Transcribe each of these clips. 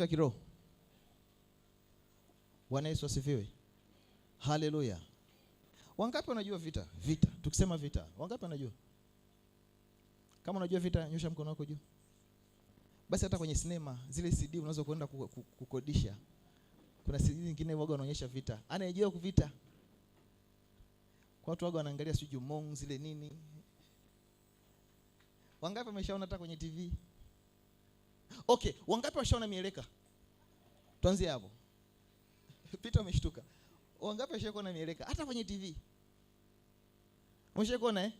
vya kiroho. Bwana Yesu asifiwe. Haleluya. Wangapi wanajua vita? Vita. Tukisema vita, wangapi wanajua? Kama unajua vita, nyosha mkono wako juu. Basi hata kwenye sinema zile CD unaweza kwenda kukodisha. Kuna CD nyingine waga wanaonyesha vita. Anayejua kuvita. Kwa watu waga wanaangalia sijui Mong zile nini. Wangapi wameshaona hata kwenye TV? Okay, wangapi washaona mieleka? Tuanzie hapo. Peter ameshtuka. Wangapi washaona mieleka hata kwenye TV? Umeshaona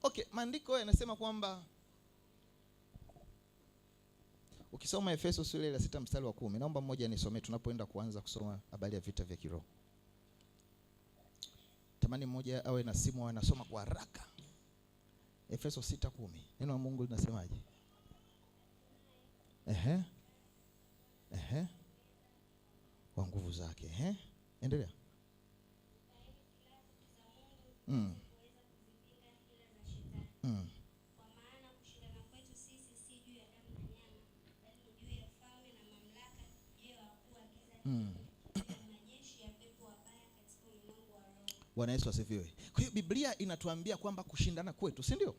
Okay, maandiko yanasema kwamba ukisoma Efeso sura ya 6 mstari wa 10, naomba mmoja nisomee tunapoenda kuanza kusoma habari ya vita vya kiroho. Tamani mmoja awe na simu anasoma kwa haraka. Efeso 6:10. Neno la Mungu linasemaje? Kwa nguvu zake. Endelea. Kwa maana kushindana kwetu sisi si juu ya damu na nyama, bali juu ya falme na mamlaka, juu ya wakuu wa giza, na majeshi ya pepo wabaya katika ulimwengu wa roho. Bwana Yesu asifiwe. Kwa hiyo Biblia inatuambia kwamba kushindana kwetu, si ndio?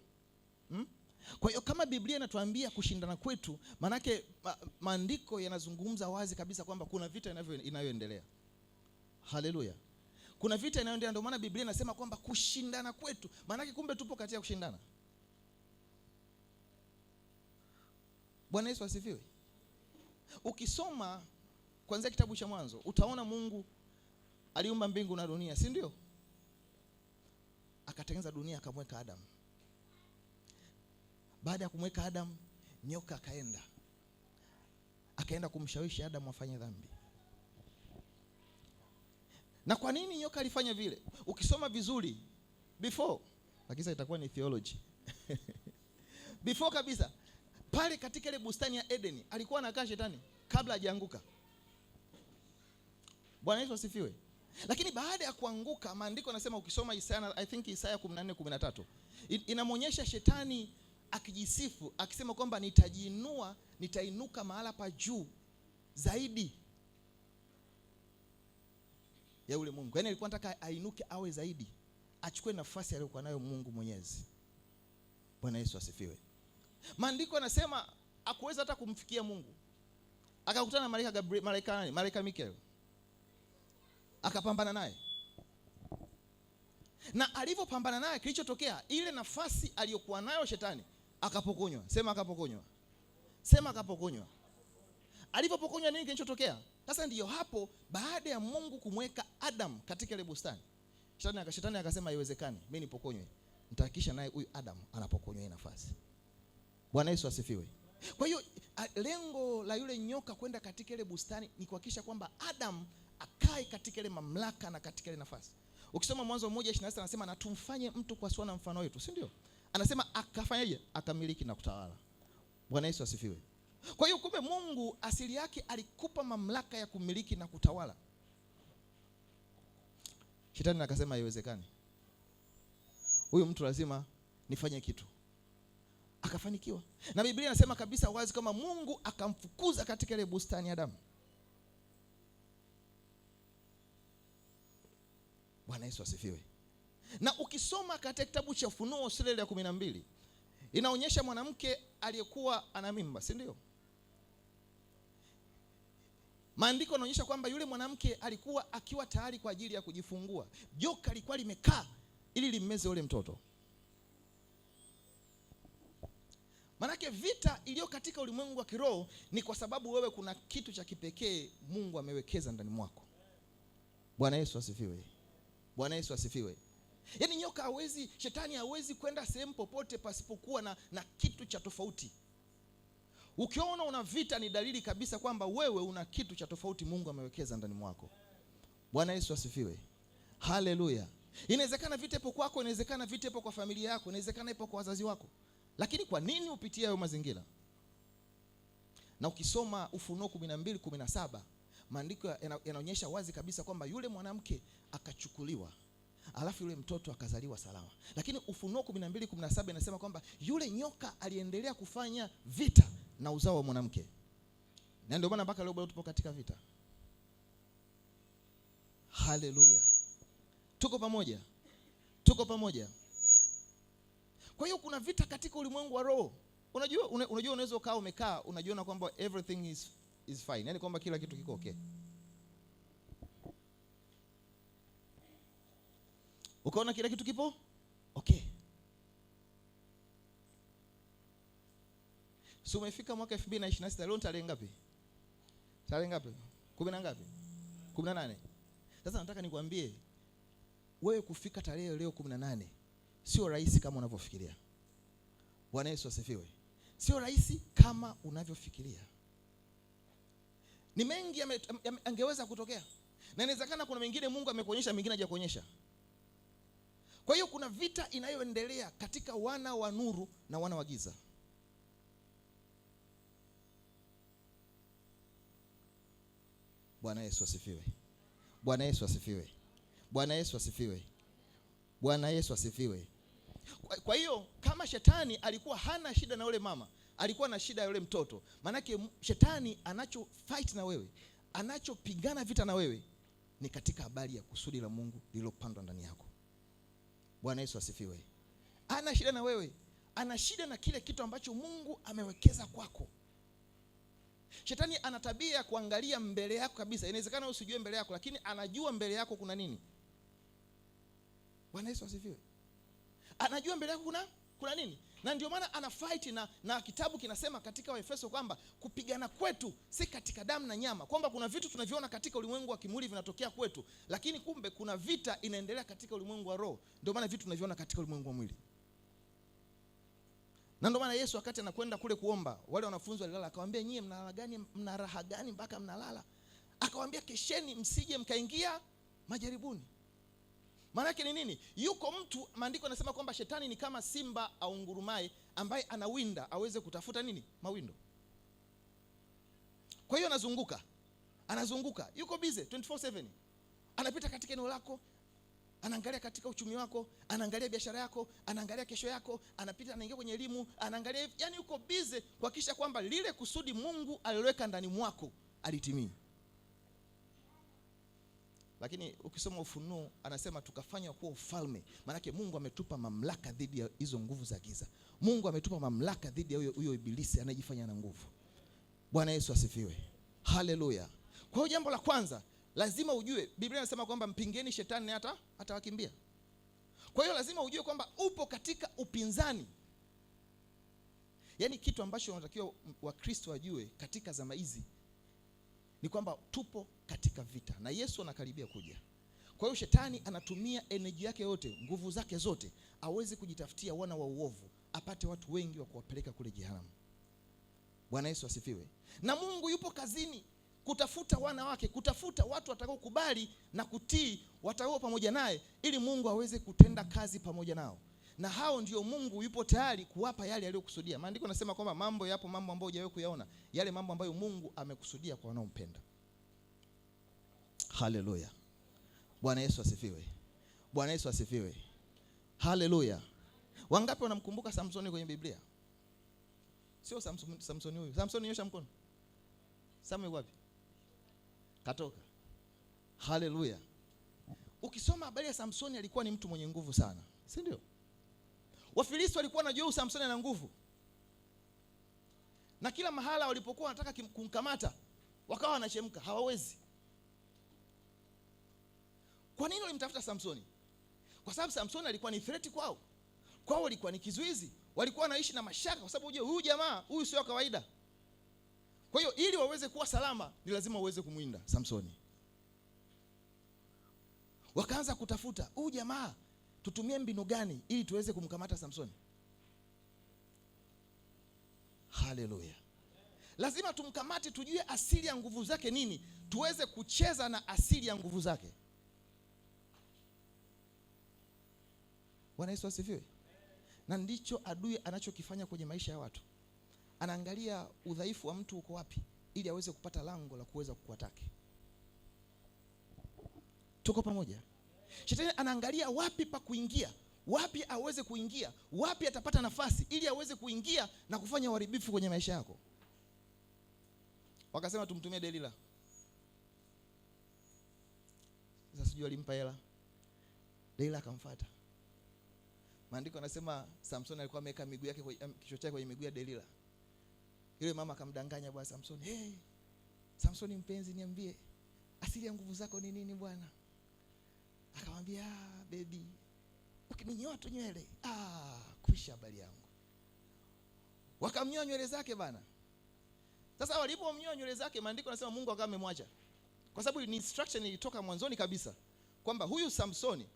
Kwa hiyo kama Biblia inatuambia kushindana kwetu, manake maandiko yanazungumza wazi kabisa kwamba kuna vita inayoendelea. Haleluya. Kuna vita inayoendelea, ndio maana Biblia inasema kwamba kushindana kwetu, manake kumbe tupo katika kushindana. Bwana Yesu asifiwe. Ukisoma kuanzia kitabu cha Mwanzo, utaona Mungu aliumba mbingu na dunia, si ndio? Akatengeneza dunia akamweka Adam. Baada ya kumweka Adam, nyoka akaenda kumshawishi Adam afanye dhambi. Na kwa nini nyoka alifanya vile? Ukisoma vizuri before, lakini itakuwa ni theology. Before kabisa, pale katika ile bustani ya Eden alikuwa anakaa shetani kabla hajaanguka. Bwana Yesu asifiwe. Lakini baada ya kuanguka, maandiko yanasema ukisoma Isaya, I think Isaya 14:13, inamwonyesha shetani akijisifu akisema kwamba nitainuka mahala pa juu zaidi ya ule Mungu. Yaani alikuwa anataka ainuke awe zaidi, achukue nafasi aliyokuwa nayo Mungu Mwenyezi. Bwana Yesu asifiwe. Maandiko yanasema hakuweza hata kumfikia Mungu. Akakutana na malaika Mikael. Akapambana naye. Na alipopambana naye, kilichotokea, ile nafasi aliyokuwa nayo shetani akapokonywa. Sema akapokonywa. Sema akapokonywa. Alipopokonywa, nini kilichotokea? Sasa ndiyo hapo, baada ya Mungu kumweka Adam katika ile bustani, shetani akasema haiwezekani mimi nipokonywe. Nitahakikisha naye huyu Adam anapokonywa hii nafasi. Bwana Yesu asifiwe. Kwa hiyo lengo la yule nyoka kwenda katika ile bustani ni kuhakikisha kwamba Adam akae katika ile mamlaka na katika ile nafasi. Ukisoma Mwanzo 1:26 anasema na tumfanye mtu kwa sura na mfano wetu, si ndio? Anasema akafanyaje? Akamiliki na kutawala. Bwana Yesu asifiwe. Kwa hiyo kumbe Mungu asili yake alikupa mamlaka ya kumiliki na kutawala. Shetani akasema haiwezekani. Huyu mtu lazima nifanye kitu. Akafanikiwa. Na Biblia inasema kabisa wazi kama Mungu akamfukuza katika ile bustani ya Adamu. Bwana Yesu asifiwe. Na ukisoma katika kitabu cha Ufunuo sura ya 12, inaonyesha mwanamke aliyekuwa ana mimba, si ndio? Maandiko yanaonyesha kwamba yule mwanamke alikuwa akiwa tayari kwa ajili ya kujifungua. Joka lilikuwa limekaa ili limmeze yule mtoto. Manake vita iliyo katika ulimwengu wa kiroho ni kwa sababu wewe kuna kitu cha kipekee Mungu amewekeza ndani mwako. Bwana Yesu asifiwe. Bwana Yesu asifiwe. Yaani nyoka hawezi, shetani hawezi kwenda sehemu popote pasipokuwa na kitu cha tofauti. Ukiona una vita ni dalili kabisa kwamba wewe una kitu cha tofauti Mungu amewekeza ndani mwako. Bwana Yesu asifiwe. Haleluya. Inawezekana vita ipo kwako, inawezekana vita ipo kwa familia yako, inawezekana ipo kwa wazazi wako. Lakini kwa nini upitie hayo mazingira? Na ukisoma Ufunuo 12:17, maandiko yanaonyesha wazi kabisa kwamba yule mwanamke akachukuliwa, alafu yule mtoto akazaliwa salama. Lakini Ufunuo 12:17 inasema kwamba yule nyoka aliendelea kufanya vita na uzao wa mwanamke. Na ndio maana mpaka leo bado tupo katika vita. Haleluya. Tuko pamoja. Tuko pamoja. Kwa hiyo kuna vita katika ulimwengu wa roho. Unajua unaweza umekaa unajiona kwamba everything is fine. Yaani kwamba kila kitu kiko okay. Ukaona kila kitu kipo okay. So umefika mwaka 2026, leo tarehe ngapi? Tarehe ngapi? 10 na ngapi? 18. Sasa nataka nikwambie wewe kufika tarehe leo 18 sio rahisi kama unavyofikiria. Bwana Yesu asifiwe. Sio rahisi kama unavyofikiria. Ni mengi angeweza kutokea. Na inawezekana kuna mengine Mungu amekuonyesha, mengine hajakuonyesha. Kwa hiyo kuna vita inayoendelea katika wana wa nuru na wana wa giza. Bwana Yesu asifiwe. Bwana Yesu asifiwe. Bwana Yesu asifiwe. Bwana Yesu asifiwe. Kwa hiyo kama shetani alikuwa hana shida na yule mama, alikuwa na shida ya yule mtoto. Manake shetani anacho fight na wewe, anachopigana vita na wewe ni katika habari ya kusudi la Mungu lililopandwa ndani yako. Bwana Yesu asifiwe. Ana shida na wewe, ana shida na kile kitu ambacho Mungu amewekeza kwako. Shetani ana tabia ya kuangalia mbele yako kabisa. Inawezekana usijue mbele yako, lakini anajua mbele yako kuna nini. Bwana Yesu asifiwe. Anajua mbele yako kuna nini. Na ndio maana ana fight na kitabu kinasema katika Waefeso kwamba kupigana kwetu si katika damu na nyama. Kwamba kuna vitu tunaviona katika ulimwengu wa kimwili vinatokea kwetu, lakini kumbe kuna vita inaendelea katika ulimwengu wa roho. Ndio maana vitu tunaviona katika ulimwengu wa mwili. Na ndio maana Yesu wakati anakwenda kule kuomba, wale wanafunzi walilala, akawaambia nyie mnalala gani, mna raha gani mpaka mnalala? Akawaambia kesheni msije mkaingia majaribuni. Maana yake ni nini? Yuko mtu, maandiko yanasema kwamba shetani ni kama simba au ngurumaye ambaye anawinda aweze kutafuta nini? Mawindo. Kwa hiyo anazunguka. Yuko busy 24/7. Anapita katika eneo lako, anaangalia katika uchumi wako, anaangalia biashara yako, anaangalia kesho yako, anapita anaingia kwenye elimu, anaangalia, yani yuko busy kuhakikisha kwamba lile kusudi Mungu aliloweka ndani mwako alitimii. Lakini ukisoma Ufunuo anasema tukafanywa kuwa ufalme. Maana yake Mungu ametupa mamlaka dhidi ya hizo nguvu za giza. Mungu ametupa mamlaka dhidi ya huyo ibilisi anayejifanya na nguvu. Bwana Yesu asifiwe. Haleluya. Kwa hiyo jambo la kwanza lazima ujue, Biblia inasema kwamba mpingeni shetani hata atawakimbia. Kwa hiyo lazima ujue kwamba upo katika upinzani. Yaani kitu ambacho unatakiwa Wakristo wajue katika zama hizi ni kwamba tupo katika vita na Yesu anakaribia kuja. Kwa hiyo shetani anatumia energy yake yote, nguvu zake zote, aweze kujitafutia wana wa uovu, apate watu wengi wa kuwapeleka kule jehanamu. Bwana Yesu asifiwe. Na Mungu yupo kazini kutafuta wana wake, kutafuta watu watakao kubali na kutii, watakao pamoja naye, ili Mungu aweze kutenda kazi pamoja nao. Na hao ndio Mungu yupo tayari kuwapa yale aliyokusudia. Maandiko yanasema kwamba mambo ambayo hujawahi kuyaona, yale mambo ambayo Mungu amekusudia kwa wanaompenda. Haleluya. Bwana Yesu asifiwe. Bwana Yesu asifiwe. Haleluya. Wangapi wanamkumbuka Samsoni kwenye Biblia? Sio Samsoni huyu. Samsoni nyosha mkono. Samuel wapi? Katoka. Haleluya. Ukisoma habari ya Samsoni, alikuwa ni mtu mwenye nguvu sana, si ndio? Wafilisti walikuwa wanajua Samsoni ana nguvu. Na kila mahala walipokuwa wanataka kumkamata, wakawa wanachemka, hawawezi. Kwa nini walimtafuta Samsoni? Kwa sababu Samsoni alikuwa ni threat kwao. Kwao walikuwa ni kizuizi. Walikuwa wanaishi na mashaka kwa sababu huyu jamaa, huyu sio kawaida. Kwa hiyo ili waweze kuwa salama, ni lazima waweze kumwinda Samsoni. Wakaanza kutafuta, huyu jamaa tutumie mbinu gani ili tuweze kumkamata Samsoni? Haleluya. Lazima tumkamate, tujue asili ya nguvu zake nini, tuweze kucheza na asili ya nguvu zake. Bwana Yesu asifiwe. Na ndicho adui anachokifanya kwenye maisha ya watu. Anaangalia udhaifu wa mtu uko wapi, ili aweze kupata lango la kuweza kukuataki. Tuko pamoja? Shetani anaangalia wapi pa kuingia, wapi aweze kuingia, wapi atapata nafasi ili aweze kuingia na kufanya uharibifu kwenye maisha yako. wakasema tumtumie Delila. Sasa sijui alimpa hela. Delila akamfuata. Maandiko yanasema Samson alikuwa ameweka miguu yake, kichwa chake kwenye miguu ya Delila. Yule mama akamdanganya bwana Samson, "Hey, Samson mpenzi, niambie asili ya nguvu zako ni nini bwana?" Akamwambia, "Baby, ukininyoa tu nywele, kwisha habari yangu." Wakamnyoa nywele zake bana. Sasa walipomnyoa nywele zake, maandiko yanasema Mungu akawa amemwacha. Kwa sababu ni instruction ilitoka mwanzoni kabisa kwamba huyu Samsoni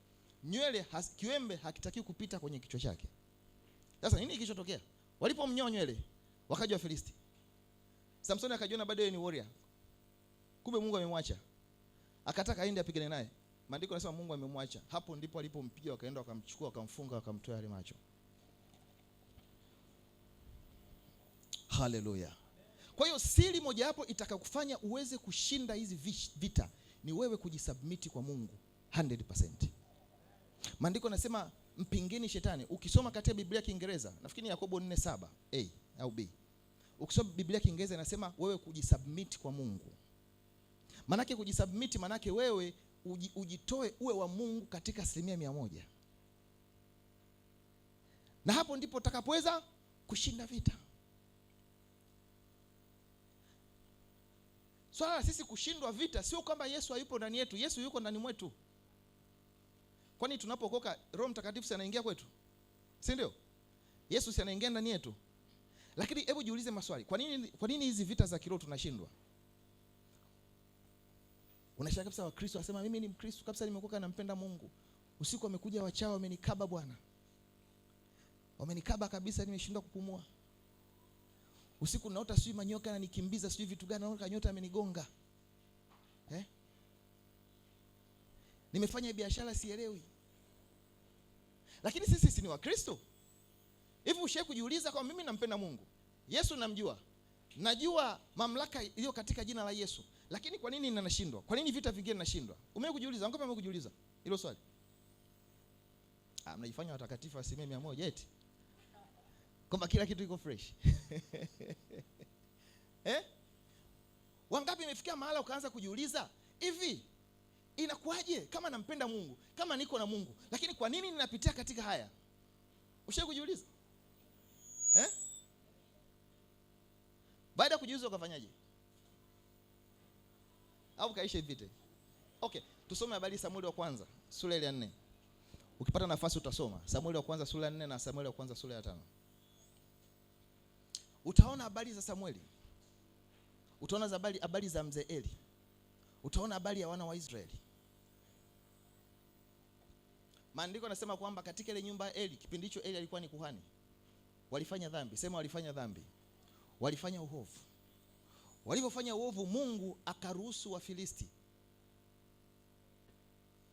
nywele kiwembe hakitaki kupita kwenye kichwa chake. Sasa nini kilichotokea? Walipomnyoa nywele, wakaja Wafilisti. Samsoni akajiona bado yeye ni warrior. Kumbe Mungu amemwacha. Akataka aende apigane naye. Maandiko yanasema Mungu amemwacha. Hapo ndipo alipompiga, wakaenda wakamchukua, wakamfunga, wakamtoa yale macho. Haleluya. Kwa hiyo siri moja hapo itakakufanya uweze kushinda hizi vita ni wewe kujisubmit kwa Mungu 100%. Maandiko yanasema mpingeni shetani. Ukisoma katika Biblia Kiingereza, nafikiri Yakobo 4:7 A au B. Ukisoma Biblia Kiingereza inasema wewe kujisubmit kwa Mungu. Manake kujisubmit manake wewe ujitoe uwe wa Mungu katika 100%. Na hapo ndipo utakapoweza kushinda vita. Swala la sisi kushindwa vita sio kwamba Yesu hayupo ndani yetu. Yesu yuko ndani mwetu. Kwani tunapokoka Roho Mtakatifu si anaingia kwetu? Si ndio? Yesu si anaingia ndani yetu. Lakini hebu jiulize maswali. Kwa nini hizi vita za kiroho tunashindwa? Unashangaa kabisa Wakristo wasema mimi ni Mkristo kabisa, nimekoka, nampenda Mungu. Usiku wamekuja wachawi wamenikaba bwana. Wamenikaba kabisa, nimeshindwa kupumua. Usiku naota sijui manyoka ananikimbiza, sijui vitu gani, naona nyota amenigonga. Nimefanya biashara sielewi. Lakini sisi ni Wakristo. Hivi ushaye kujiuliza kwa mimi nampenda Mungu? Yesu namjua. Najua mamlaka iliyo katika jina la Yesu. Lakini kwa nini ninashindwa? Kwa nini vita vingine ninashindwa? Umewahi kujiuliza? Wangapi wamewahi kujiuliza hilo swali? Mnaifanya watakatifu 100% eti. Kwamba kila kitu iko fresh. Wangapi imefikia mahala ukaanza kujiuliza, hivi inakuaje kama nampenda Mungu, kama niko na Mungu, lakini kwa nini ninapitia katika haya? Ushaje kujiuliza? Baada ya kujiuliza ukafanyaje? Au kaisha vita? Okay, tusome habari Samueli wa kwanza sura ya 4. Ukipata nafasi utasoma Samueli wa kwanza sura ya 4 na Samueli wa kwanza sura ya 5. Utaona habari za Samueli. Utaona habari za mzee Eli. Utaona habari ya wana wa Israeli. Maandiko yanasema kwamba katika ile nyumba ya Eli, kipindi hicho Eli alikuwa ni kuhani, walifanya dhambi. Sema walifanya dhambi. Walifanya uovu. Walipofanya uovu, Mungu akaruhusu Wafilisti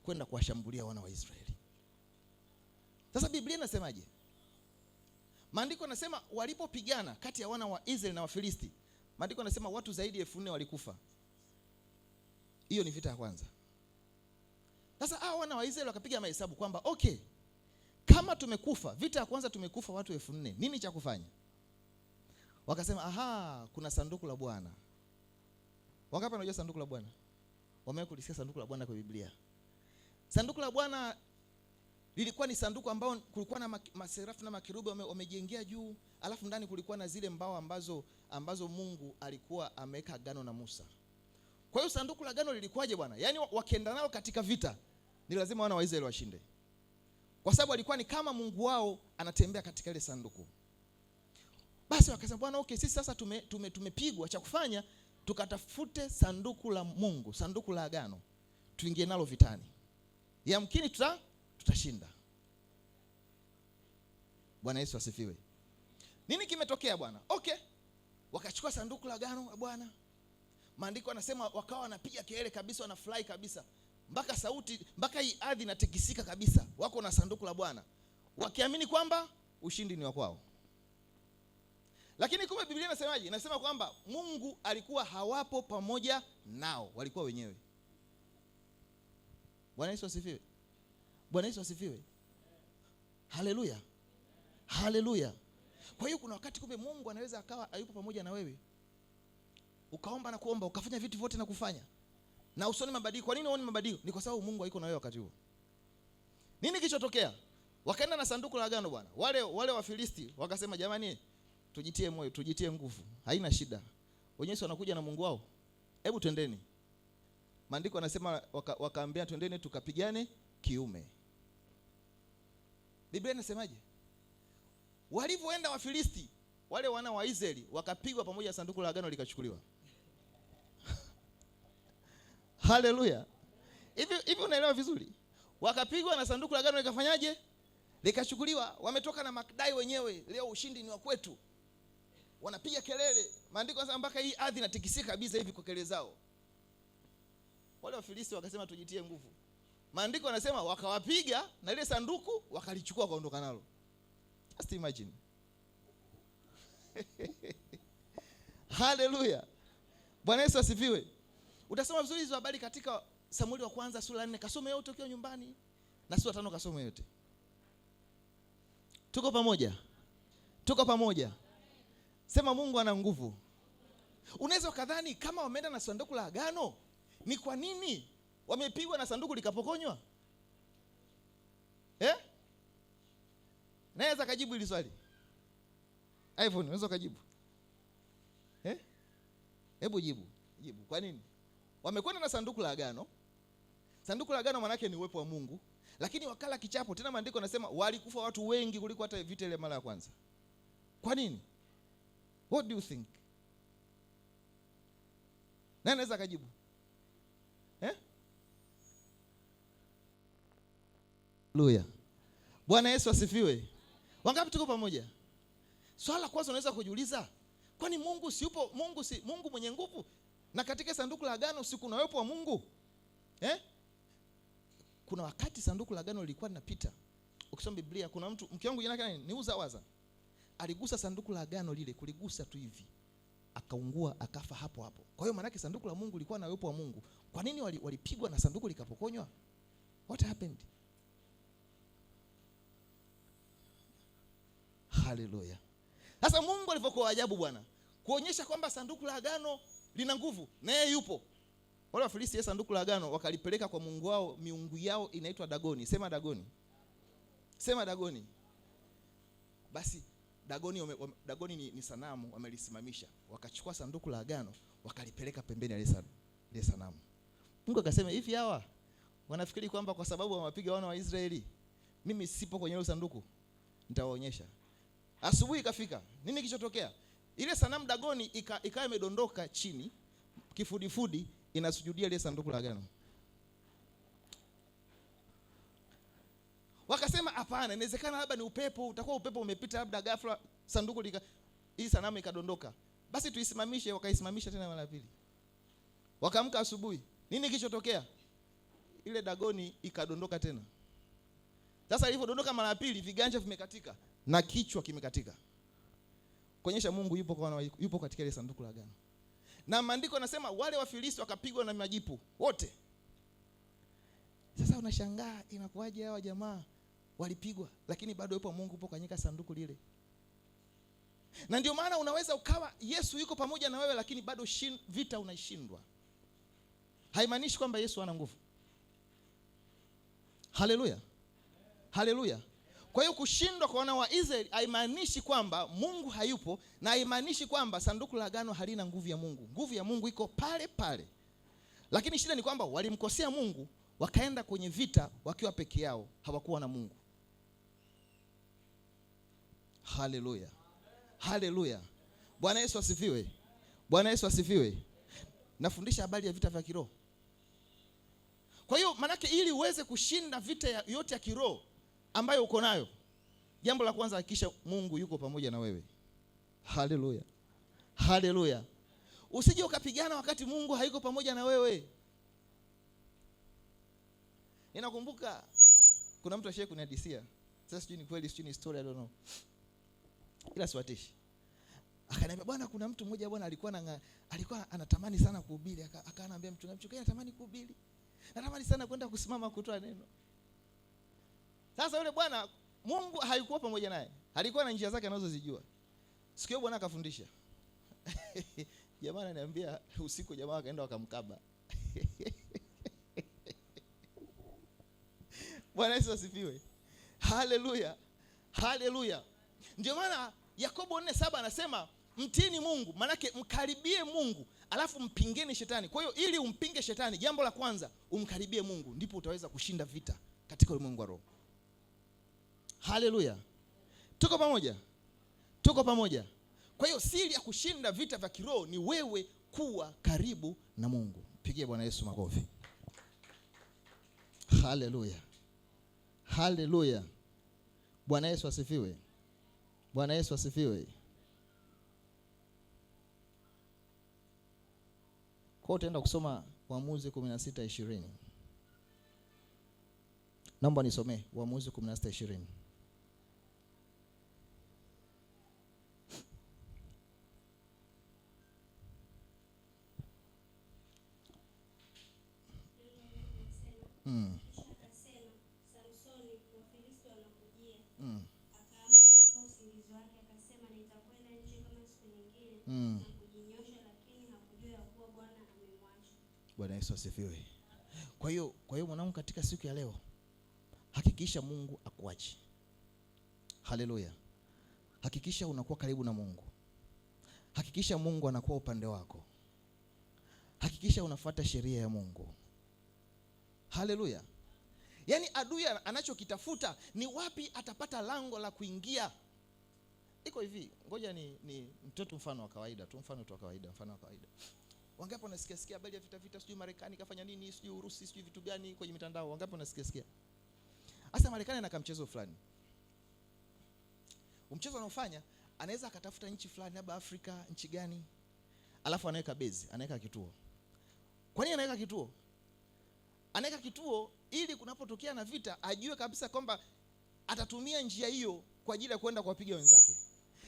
kwenda kuwashambulia wana wa Israeli. Sasa Biblia inasemaje? Maandiko yanasema walipopigana kati ya wana wa Israeli na Wafilisti, maandiko yanasema watu zaidi ya 4,000 walikufa. Hiyo ni vita ya kwanza. Sasa hao wana wa Israeli wakapiga mahesabu kwamba okay, kama tumekufa, vita ya kwanza tumekufa watu 4,000, nini cha kufanya? Wakasema kuna sanduku la Bwana. Wangapi wanajua sanduku la Bwana? Wamewahi kulisikia sanduku la Bwana kwa Biblia? Sanduku la Bwana lilikuwa ni sanduku ambao kulikuwa na maserafu na makerubi wamejengea juu, alafu ndani kulikuwa na zile mbao ambazo Mungu alikuwa ameweka agano na Musa. Kwa hiyo sanduku la agano lilikuwaje bwana? Yaani wakienda nao katika vita ni lazima wana wa Israeli washinde. Kwa sababu alikuwa ni kama Mungu wao anatembea katika ile sanduku. Basi wakasema bwana, okay, sisi sasa tumepigwa, cha kufanya tukatafute sanduku la Mungu, sanduku la agano, tuingie nalo vitani. Yamkini tutashinda. Bwana Yesu asifiwe. Nini kimetokea bwana? Okay, wakachukua sanduku la agano bwana. Maandiko yanasema wakawa wanapiga kelele kabisa, wanafurahi kabisa, mpaka hii ardhi inatikisika kabisa. Wako na sanduku la Bwana, wakiamini kwamba ushindi ni wa kwao. Lakini kumbe Biblia inasemaje? Inasema kwamba Mungu alikuwa hawapo pamoja nao, walikuwa wenyewe. Bwana Yesu asifiwe. Bwana Yesu asifiwe. Haleluya. Haleluya. Kwa hiyo kuna wakati kumbe Mungu anaweza akawa hayupo pamoja na wewe. ukaomba na kuomba, ukafanya vitu vyote na kufanya, na usoni mabadiliko. Kwa nini uone mabadiliko? Ni kwa sababu Mungu haiko na wewe wakati huo. Nini kilichotokea? Wakaenda na sanduku la agano bwana. Wale Wafilisti wakasema, jamani, tujitie moyo, tujitie nguvu, haina shida, wenyewe wanakuja na Mungu wao, hebu twendeni. Maandiko yanasema wakaambia twendeni tukapigane kiume. Biblia inasemaje? Walivyoenda Wafilisti, wale wana wa Israeli wakapigwa pamoja, sanduku la agano likachukuliwa. Haleluya. Hivi unaelewa vizuri? Wakapigwa na sanduku la agano likafanyaje? Likachukuliwa. Wametoka na makdai wenyewe, leo ushindi ni wa kwetu. Wanapiga kelele. Maandiko yanasema mpaka hii ardhi inatikisika kabisa hivi kwa kelele zao. Wale Wafilisti wakasema tujitie nguvu. Maandiko yanasema wakawapiga na ile sanduku wakalichukua kaondoka nalo. Just imagine. Haleluya. Bwana Yesu asifiwe. Utasoma vizuri hizo habari katika Samueli wa kwanza sura 4, kasome yote ukiwa nyumbani, na sura 5 kasome yote. Tuko pamoja? Tuko pamoja? Sema Mungu ana nguvu. Unaweza kadhani kama wameenda na sanduku la agano, ni kwa nini wamepigwa na sanduku likapokonywa? Naweza kajibu hili swali. iPhone, unaweza kajibu? Hebu jibu. Kwa nini? Wamekwenda na sanduku la agano. Sanduku la agano maana yake ni uwepo wa Mungu, lakini wakala kichapo. Tena maandiko yanasema walikufa watu wengi kuliko hata vita ile mara ya kwanza. Kwa nini? What do you think? Nani anaweza kajibu? Haleluya. Bwana Yesu asifiwe. Wangapi tuko pamoja? Swala la kwanza unaweza kujiuliza, kwani Mungu si yupo? Mungu mwenye nguvu, na katika sanduku la agano si kuna uwepo wa Mungu? Kuna wakati sanduku la agano lilikuwa linapita. Ukisoma Biblia, kuna mtu, mke wangu jina lake ni Uzawaza, aligusa sanduku la agano lile, kuligusa tu hivi, akaungua, akafa hapo hapo. Kwa hiyo maana yake sanduku la Mungu lilikuwa na uwepo wa Mungu. Kwa nini walipigwa na sanduku likapokonywa? What happened? Haleluya. Sasa Mungu alivyokuwa ajabu bwana, kuonyesha kwamba sanduku la agano lina nguvu na yeye yupo. Wale Wafilisti sanduku la agano wakalipeleka kwa Mungu wao, miungu yao inaitwa Dagoni. Sema Dagoni. Sema Dagoni. Basi Dagoni ni sanamu, wamelisimamisha. Wakachukua sanduku la agano, wakalipeleka pembeni ya ile sanamu. Mungu akasema, hivi hawa wanafikiri kwamba kwa sababu wamepiga wana wa Israeli, mimi sipo kwenye ile sanduku? Nitawaonyesha. Asubuhi ikafika. Nini kilichotokea? Ile sanamu Dagoni ikawa imedondoka chini, kifudifudi, inasujudia ile sanduku la agano. Wakasema hapana, inawezekana labda ni upepo, utakuwa upepo umepita labda ghafla sanduku hii sanamu ikadondoka. Basi tuisimamishe. Wakaisimamisha tena mara pili. Wakaamka asubuhi. Nini kilichotokea? Ile Dagoni ikadondoka tena. Sasa ilipodondoka mara pili, viganja vimekatika na kichwa kimekatika. Kuonyesha Mungu yupo katika ile sanduku la agano. Na maandiko yanasema wale Wafilisti wakapigwa na majipu wote. Sasa unashangaa inakuwaje hawa jamaa walipigwa lakini bado yupo Mungu upo kanyika sanduku lile. Na ndio maana unaweza ukawa Yesu yuko pamoja na wewe lakini bado vita unaishindwa. Haimaanishi kwamba Yesu hana nguvu. Haleluya. Haleluya. Kwa hiyo kushindwa kwa wana wa Israeli haimaanishi kwamba Mungu hayupo, na haimaanishi kwamba sanduku la agano halina nguvu ya Mungu. Nguvu ya Mungu iko pale pale. Lakini shida ni kwamba walimkosea Mungu, wakaenda kwenye vita wakiwa peke yao, hawakuwa na Mungu. Haleluya. Haleluya. Bwana Yesu asifiwe. Bwana Yesu asifiwe. Nafundisha habari ya vita vya kiroho. Kwa hiyo manake ili uweze kushinda vita yote ya kiroho ambayo uko nayo, jambo la kwanza hakikisha Mungu yuko pamoja na wewe. Haleluya. Haleluya. Usije ukapigana wakati Mungu hayuko pamoja na wewe. Ninakumbuka kuna mtu ashaye kunihadisia. Sasa sijui ni kweli, sijui ni story, I don't know. Ila siwatishi. Akaniambia bwana, kuna mtu mmoja bwana alikuwa anatamani sana kuhubiri, akaniambia mchungaji anatamani kuhubiri. Natamani sana kwenda kusimama kutoa neno. Sasa yule bwana Mungu haikuwa pamoja naye. Alikuwa na njia zake anazozijua. Siku hiyo bwana akafundisha. Jamaa ananiambia usiku jamaa wakaenda wakamkaba. Bwana Yesu asifiwe. Haleluya. Haleluya. Ndio maana Yakobo 4:7 anasema mtini Mungu, manake mkaribie Mungu, alafu mpingeni shetani. Kwa hiyo ili umpinge shetani, jambo la kwanza umkaribie Mungu, ndipo utaweza kushinda vita katika ulimwengu wa roho. Haleluya. Tuko pamoja? Tuko pamoja. Kwa hiyo siri ya kushinda vita vya kiroho ni wewe kuwa karibu na Mungu. Pigie Bwana Yesu makofi. Haleluya. Haleluya. Bwana Yesu asifiwe. Bwana Yesu asifiwe. Kwa utaenda kusoma Waamuzi 16:20. Naomba nisomee Waamuzi 16:20. Bwana Yesu asifiwe. Kwa hiyo mwanangu, katika siku ya leo hakikisha Mungu akuachi. Haleluya. Hakikisha unakuwa karibu na Mungu. Hakikisha Mungu anakuwa upande wako. Hakikisha unafuata sheria ya Mungu. Haleluya. Yaani adui anachokitafuta ni wapi atapata lango la kuingia. Iko hivi, ngoja ni mtoto mfano wa kawaida tu, mfano wa kawaida. Wangapi wanasikia habari ya vita sijui Marekani kafanya nini, sijui Urusi, sijui vitu gani kwenye mitandao? Wangapi wanasikia? Hasa Marekani ana kamchezo fulani. Mchezo anaofanya, anaweza akatafuta nchi fulani labda Afrika, nchi gani, alafu anaweka base, anaweka kituo. Kwa nini anaweka kituo? Anaweka kituo ili kunapotokea na vita ajue kabisa kwamba atatumia njia hiyo kwa ajili ya kwenda kuwapiga wenzake.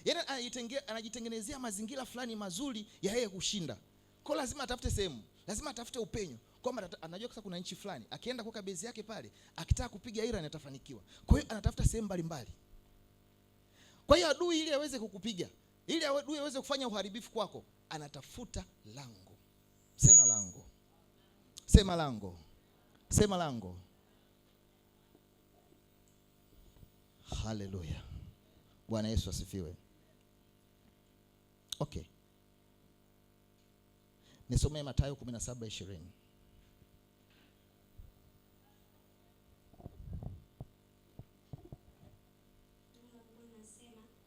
Yaani anajitengenezea mazingira fulani mazuri ya yeye kushinda. Kwa lazima atafute sehemu, lazima atafute upenyo. Kwamba anajua sasa kuna nchi fulani, akienda kuweka base yake pale, akitaka kupiga Iran atafanikiwa. Kwa hiyo anatafuta sehemu mbalimbali. Kwa hiyo adui ili aweze kukupiga, ili adui aweze kufanya uharibifu kwako, anatafuta lango. Sema lango. Sema lango. Sema lango. Haleluya. Bwana Yesu asifiwe. Okay. Nisomee Mathayo 17:20.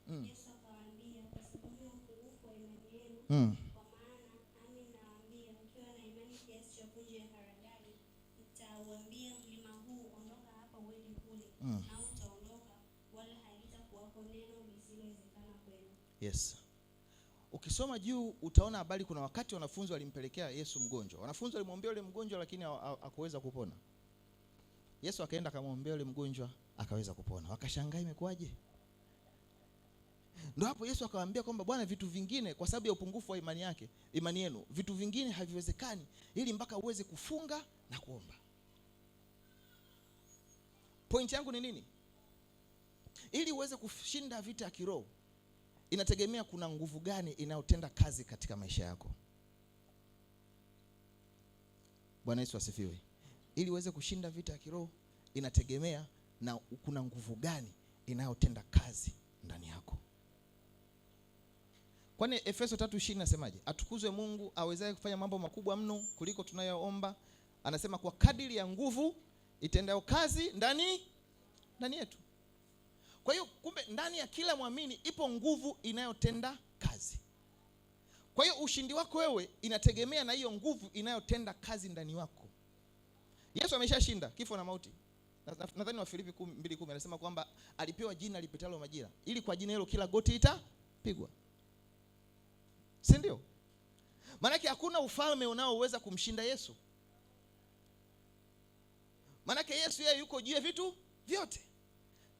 Yesu akawaambia, kwa sababu ya upungufu wa imani yenu, kwa maana amin nawaambia, mkiwa na imani kiasi cha punje ya haradali, mtauambia mlima huu, ondoka hapa uende kule, na utaondoka, wala halitakuwako neno lisilowezekana kwenu. Yes. Ukisoma juu utaona habari, kuna wakati wanafunzi walimpelekea Yesu mgonjwa. Wanafunzi walimwombea yule mgonjwa lakini hakuweza kupona. Yesu akaenda akamwombea yule mgonjwa akaweza kupona. Wakashangaa imekuwaje? Ndio hapo Yesu akawaambia kwamba Bwana, vitu vingine kwa sababu ya upungufu wa imani yenu, vitu vingine haviwezekani ili mpaka uweze kufunga na kuomba. Point yangu ni nini? Ili uweze kushinda vita ya kiroho, inategemea kuna nguvu gani inayotenda kazi katika maisha yako. Bwana Yesu asifiwe. Ili uweze kushinda vita ya kiroho, inategemea na kuna nguvu gani inayotenda kazi ndani yako. Kwani Efeso 3:20 nasemaje? Atukuzwe Mungu awezaye kufanya mambo makubwa mno kuliko tunayoomba. Anasema kwa kadiri ya nguvu itendayo kazi ndani yetu. Kwa hiyo kumbe ndani ya kila muamini ipo nguvu inayotenda kazi. Kwa hiyo ushindi wako wewe inategemea na hiyo nguvu inayotenda kazi ndani wako. Yesu ameshashinda kifo na mauti. Nadhani wa Filipi 2:10 anasema kwamba alipewa jina lipitalo majina, ili kwa jina hilo kila goti itapigwa. Si ndio? Maana hakuna ufalme unaoweza kumshinda Yesu. Maana Yesu yeye yuko juu ya vitu vyote.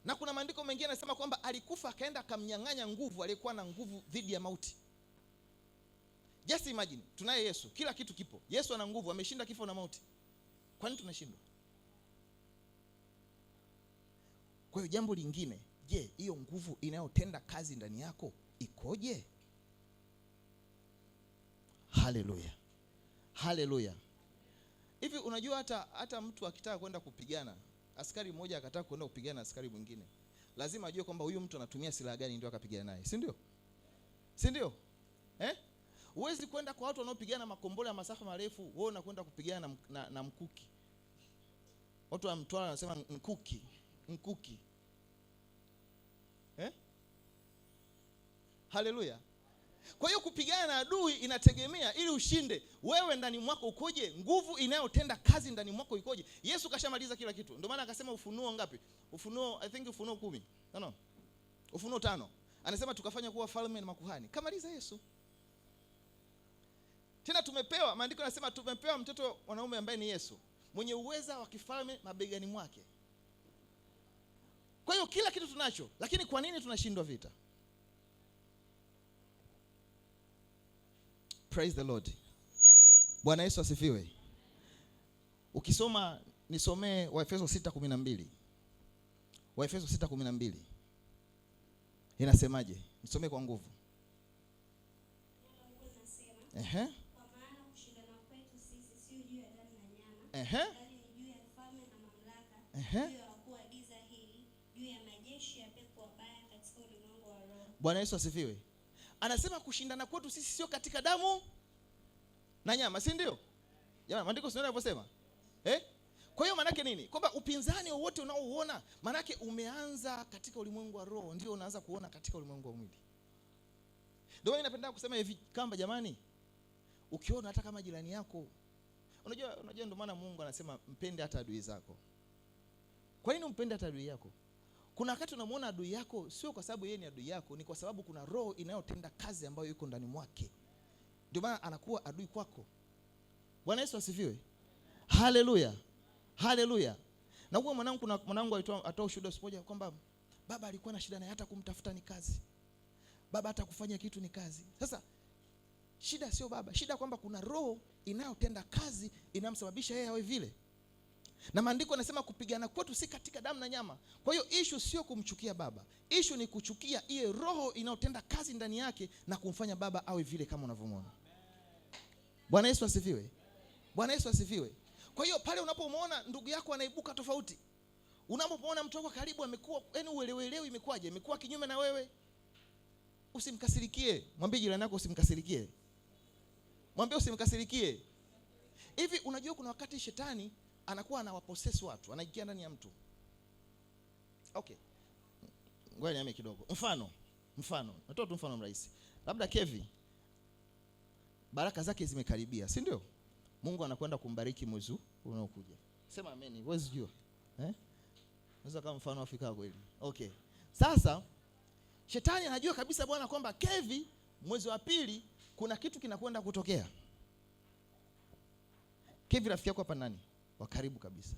Na kuna maandiko mengine yanasema kwamba alikufa akaenda akamnyang'anya nguvu aliyekuwa na nguvu dhidi ya mauti. Just imagine, tunaye Yesu, kila kitu kipo. Yesu ana nguvu, ameshinda kifo na mauti. Kwa nini tunashindwa? Kwa hiyo jambo lingine, je, hiyo nguvu inayotenda kazi ndani yako ikoje? Haleluya. Haleluya. Hivi unajua hata mtu akitaka kwenda kupigana, askari mmoja akataka kwenda kupigana na askari mwingine, lazima ajue kwamba huyu mtu anatumia silaha gani ndio akapigana naye, si ndio? Si ndio? Huwezi kwenda kwa watu wanaopigana makombora ya masafa marefu, wewe unakwenda kupigana na mkuki. Watu wa Mtwara wanasema mkuki. Haleluya. Kwa hiyo kupigana na adui inategemea, ili ushinde, wewe ndani mwako ukoje, nguvu inayotenda kazi ndani mwako ikoje. Yesu kashamaliza kila kitu. Ndio maana akasema Ufunuo ngapi? Ufunuo 10. No. Ufunuo 5. Anasema tukafanya kuwa falme na makuhani. Kamaliza Yesu. Tena tumepewa, maandiko yanasema tumepewa mtoto wanaume ambaye ni Yesu, mwenye uweza wa kifalme mabegani mwake. Kwa hiyo kila kitu tunacho, lakini kwa nini tunashindwa vita? Praise the Lord. Bwana Yesu asifiwe. Ukisoma, nisomee Waefeso 6:12. Waefeso 6:12. Inasemaje? Nisomee kwa nguvu. Kwa maana kushindana kwetu sisi sio juu ya damu na nyama, bali ni juu ya falme na mamlaka, juu ya wakuu wa giza hili, juu ya majeshi ya pepo wabaya katika ulimwengu wa roho. Bwana Yesu asifiwe. Anasema kushindana kwetu sisi sio katika damu na nyama, si ndio? Jamani, maandiko sio yanavyosema? Kwa hiyo manake nini? Kwamba upinzani wote unaouona, manake umeanza katika ulimwengu wa roho, ndio unaanza kuona katika ulimwengu wa mwili. Ndio mimi napenda kusema hivi kamba, jamani, ukiona hata kama jirani yako, unajua ndio maana Mungu anasema mpende hata adui zako. Kwa nini umpende hata adui yako? Kuna wakati unamuona adui yako sio kwa sababu yeye ni adui yako, ni kwa sababu kuna roho inayotenda kazi ambayo yuko ndani mwake. Ndio maana anakuwa adui kwako. Bwana Yesu asifiwe. Haleluya. Haleluya. Na huyo mwanangu atoa ushuhuda mmoja kwamba baba alikuwa na shida na hata kumtafuta ni kazi. Baba hata kufanya kitu ni kazi. Sasa shida sio baba, shida kwamba kuna roho inayotenda kazi inamsababisha yeye awe vile. Na maandiko yanasema kupigana kwetu si katika damu na nyama. Kwa hiyo issue sio kumchukia baba. Issue ni kuchukia ile roho inayotenda kazi ndani yake na kumfanya baba awe vile kama unavyomwona. Bwana Yesu asifiwe. Bwana Yesu asifiwe. Kwa hiyo pale unapomwona ndugu yako anaibuka tofauti, unapomwona mtu wako karibu amekuwa, yani uelewelewi imekuwaje, imekuwa kinyume na wewe, usimkasirikie. Mwambie jirani yako usimkasirikie. Mwambie usimkasirikie. Hivi unajua kuna wakati shetani anakuwa anawapossess watu, anaingia ndani ya mtu. Okay. Ngoja niame kidogo. Mfano. Natoa tu mfano mrahisi. Labda Kevi, baraka zake zimekaribia, si ndio? Mungu anakwenda kumbariki mwezi unaokuja. Sema amen. Wewe unajua. Unaweza kama mfano Afrika kweli. Okay. Sasa shetani anajua kabisa bwana kwamba Kevi mwezi wa pili kuna kitu kinakwenda kutokea. Kevi rafiki yako hapa nani? Wa karibu kabisa.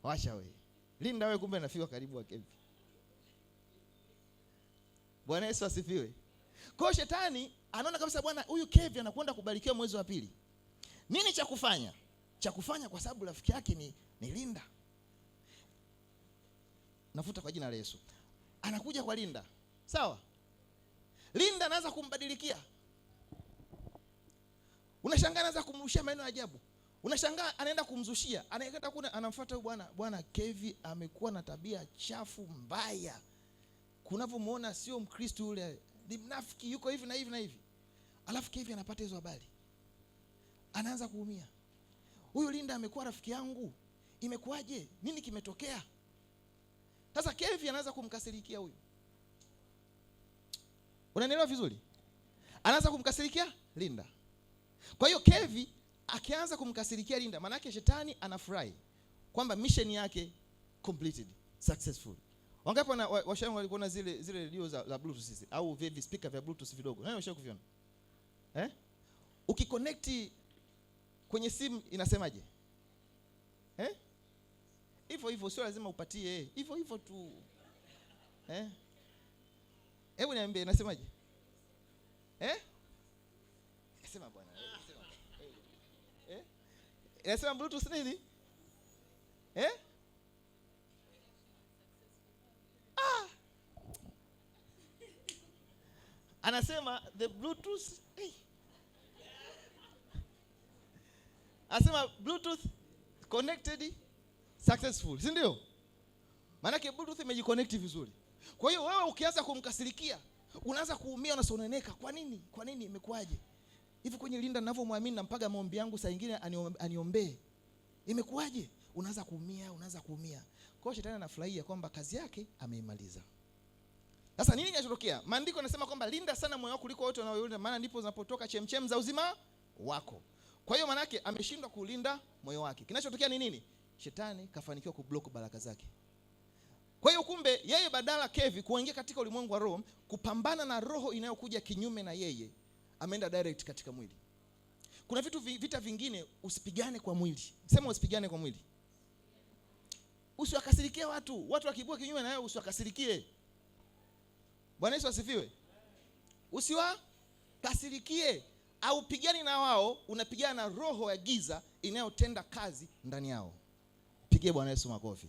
Wacha wewe. Linda wewe, kumbe nafika karibu wa Kevi. Bwana Yesu asifiwe. Kwa shetani anaona kabisa bwana huyu Kevi anakwenda kubarikiwa mwezi wa pili. Nini cha kufanya? Cha kufanya kwa sababu rafiki yake ni Linda. Nafuta kwa jina la Yesu. Anakuja kwa Linda. Sawa? Linda anaanza kumbadilikia. Unashangaa anaanza kumrushia maneno ya ajabu. Unashangaa anaenda kumzushia. Anaenda kuna anamfuata huyu bwana Kevi amekuwa na tabia chafu mbaya. Kunavyomuona sio Mkristo yule, ni mnafiki, yuko hivi na hivi na hivi. Alafu Kevi anapata hizo habari. Anaanza kuumia. Huyu Linda amekuwa rafiki yangu. Imekuwaje? Nini kimetokea? Sasa Kevi anaanza kumkasirikia huyu. Unanielewa vizuri? Anaanza kumkasirikia Linda. Kwa hiyo Kevi akianza kumkasirikia Linda, maana yake shetani anafurahi kwamba mission yake completed, successful. Wangapi washauri walikuwa zile radio za Bluetooth sisi au vivi speaker vya Bluetooth vidogo? Nani washauri kuviona? Ukiconnect kwenye simu inasemaje? Hivyo sio lazima upatie hivyo tu. Hebu niambie inasemaje? Sema bwana. Inasema Bluetooth nini? Anasema the Bluetooth, anasema Bluetooth connected successful, si ndio? Maana yake Bluetooth imejiconnect vizuri. Kwa hiyo wewe ukianza kumkasirikia, unaanza kuumia, unasononeka. Kwa nini? Kwa nini? Imekuwaje? Hivi kwenye Linda ninavyomwamini nampaga maombi yangu saa nyingine aniombee. Imekuwaje? Unaanza kuumia, unaanza kuumia. Kwa hiyo shetani anafurahia kwamba kazi yake ameimaliza. Sasa nini kinachotokea? Maandiko yanasema kwamba linda sana moyo wako kuliko wote wanaolinda, maana ndipo zinapotoka chemchem za uzima wako. Kwa hiyo maana yake ameshindwa kulinda moyo wake. Kinachotokea ni nini? Shetani kafanikiwa kublock baraka zake. Kwa hiyo kumbe yeye badala Kevi kuingia katika ulimwengu wa roho, kupambana na roho inayokuja kinyume na yeye, ameenda direct katika mwili. Kuna vita vingine usipigane kwa mwili. Sema usipigane kwa mwili. Usiwakasirikie watu. Watu wakibua kinyume na wewe usiwakasirikie. Bwana Yesu asifiwe. Usiwakasirikie au pigani na wao, unapigana na roho ya giza inayotenda kazi ndani yao. Pigie Bwana Yesu makofi.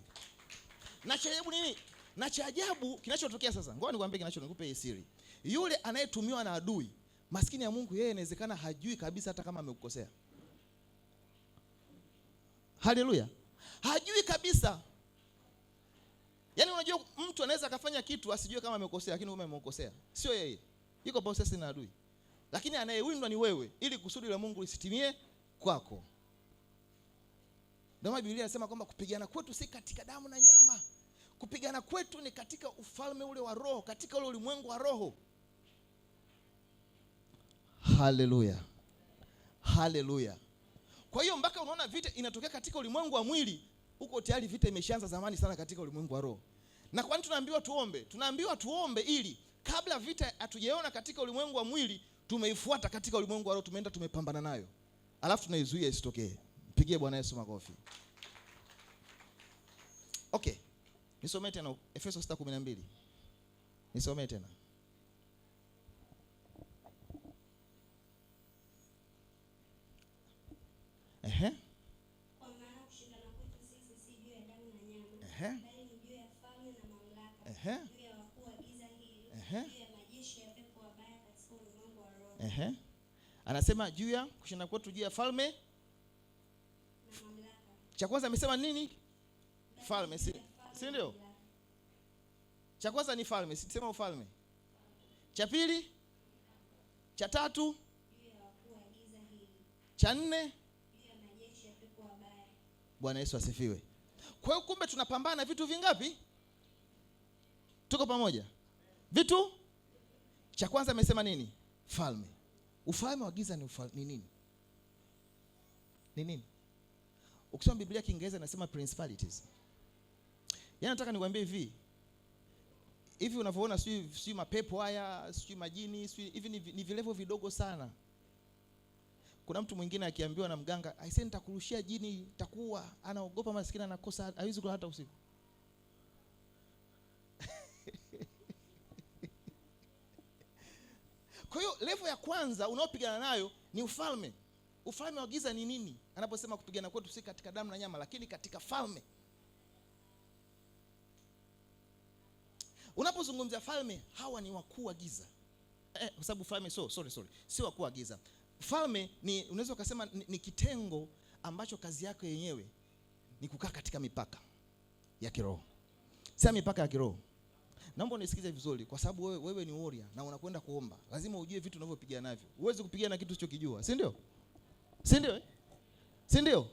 Na cha ajabu nini? Na cha ajabu kinachotokea sasa. Ngoja nikwambie nikupe siri. Yule anayetumiwa na adui, maskini ya Mungu, yeye inawezekana hajui kabisa hata kama amekukosea. Haleluya. Hajui kabisa. Yaani unajua mtu anaweza akafanya kitu asijue kama amekosea, lakini wewe umemkosea. Sio yeye. Yuko possessed na adui. Lakini anayewindwa ni wewe, ili kusudi la Mungu lisitimie kwako. Ndio Biblia inasema kwamba kupigana kwetu si katika damu na nyama. Kupigana kwetu ni katika ufalme ule wa roho, katika ule ulimwengu wa roho. Haleluya. Haleluya. Kwa hiyo mpaka unaona vita inatokea katika ulimwengu wa mwili, huko tayari vita imeshaanza zamani sana katika ulimwengu wa roho. Na kwa nini tunaambiwa tuombe? Tunaambiwa tuombe ili kabla vita hatujaona katika ulimwengu wa mwili, tumeifuata katika ulimwengu wa roho, tumeenda tumepambana nayo. Alafu tunaizuia isitokee. Mpigie Bwana Yesu makofi. Okay. Nisomee tena Efeso 6:12. Nisomee tena. Kwa maana kushindana kwetu sisi si juu ya damu na nyama, bali ni juu ya falme na mamlaka, juu ya wakuu wa giza hili, juu ya majeshi ya pepo wabaya katika ulimwengu wa roho. Anasema juu ya kushindana kwetu juu ya falme na mamlaka. Cha kwanza amesema nini? Falme, si ndio? Cha kwanza ni falme, sisema ufalme. Cha pili? Cha tatu? Juu ya wakuu wa giza hili. Cha nne? Bwana Yesu asifiwe. Kwa hiyo kumbe tunapambana vitu vingapi? Tuko pamoja? Vitu? Cha kwanza amesema nini? Falme. Ufalme wa giza ni nini? Ni nini? Ukisoma Biblia Kiingereza inasema principalities. Yaani nataka nikwambie hivi unavyoona sijui mapepo haya, sijui majini, sijui hivi ni vilevo vidogo sana. Kuna mtu mwingine akiambiwa na mganga, "Aisee nitakurushia jini, takuwa," anaogopa, maskini anakosa, hawezi kula hata usiku. Kwa hiyo level ya kwanza unaopigana nayo ni ufalme. Ufalme wa giza ni nini? Anaposema kupigana kwetu si katika damu na nyama, lakini katika falme. Unapozungumzia falme, hawa ni wakuu wa giza. Kwa sababu falme sio wakuu wa giza. Falme ni unaweza kusema ni kitengo ambacho kazi yake yenyewe ni kukaa katika mipaka ya kiroho. Sasa mipaka ya kiroho. Naomba unisikize vizuri kwa sababu wewe ni warrior na unakwenda kuomba. Lazima ujue vitu unavyopigana navyo. Huwezi kupigana na kitu usichokijua, si ndio? Si ndio? Si ndio?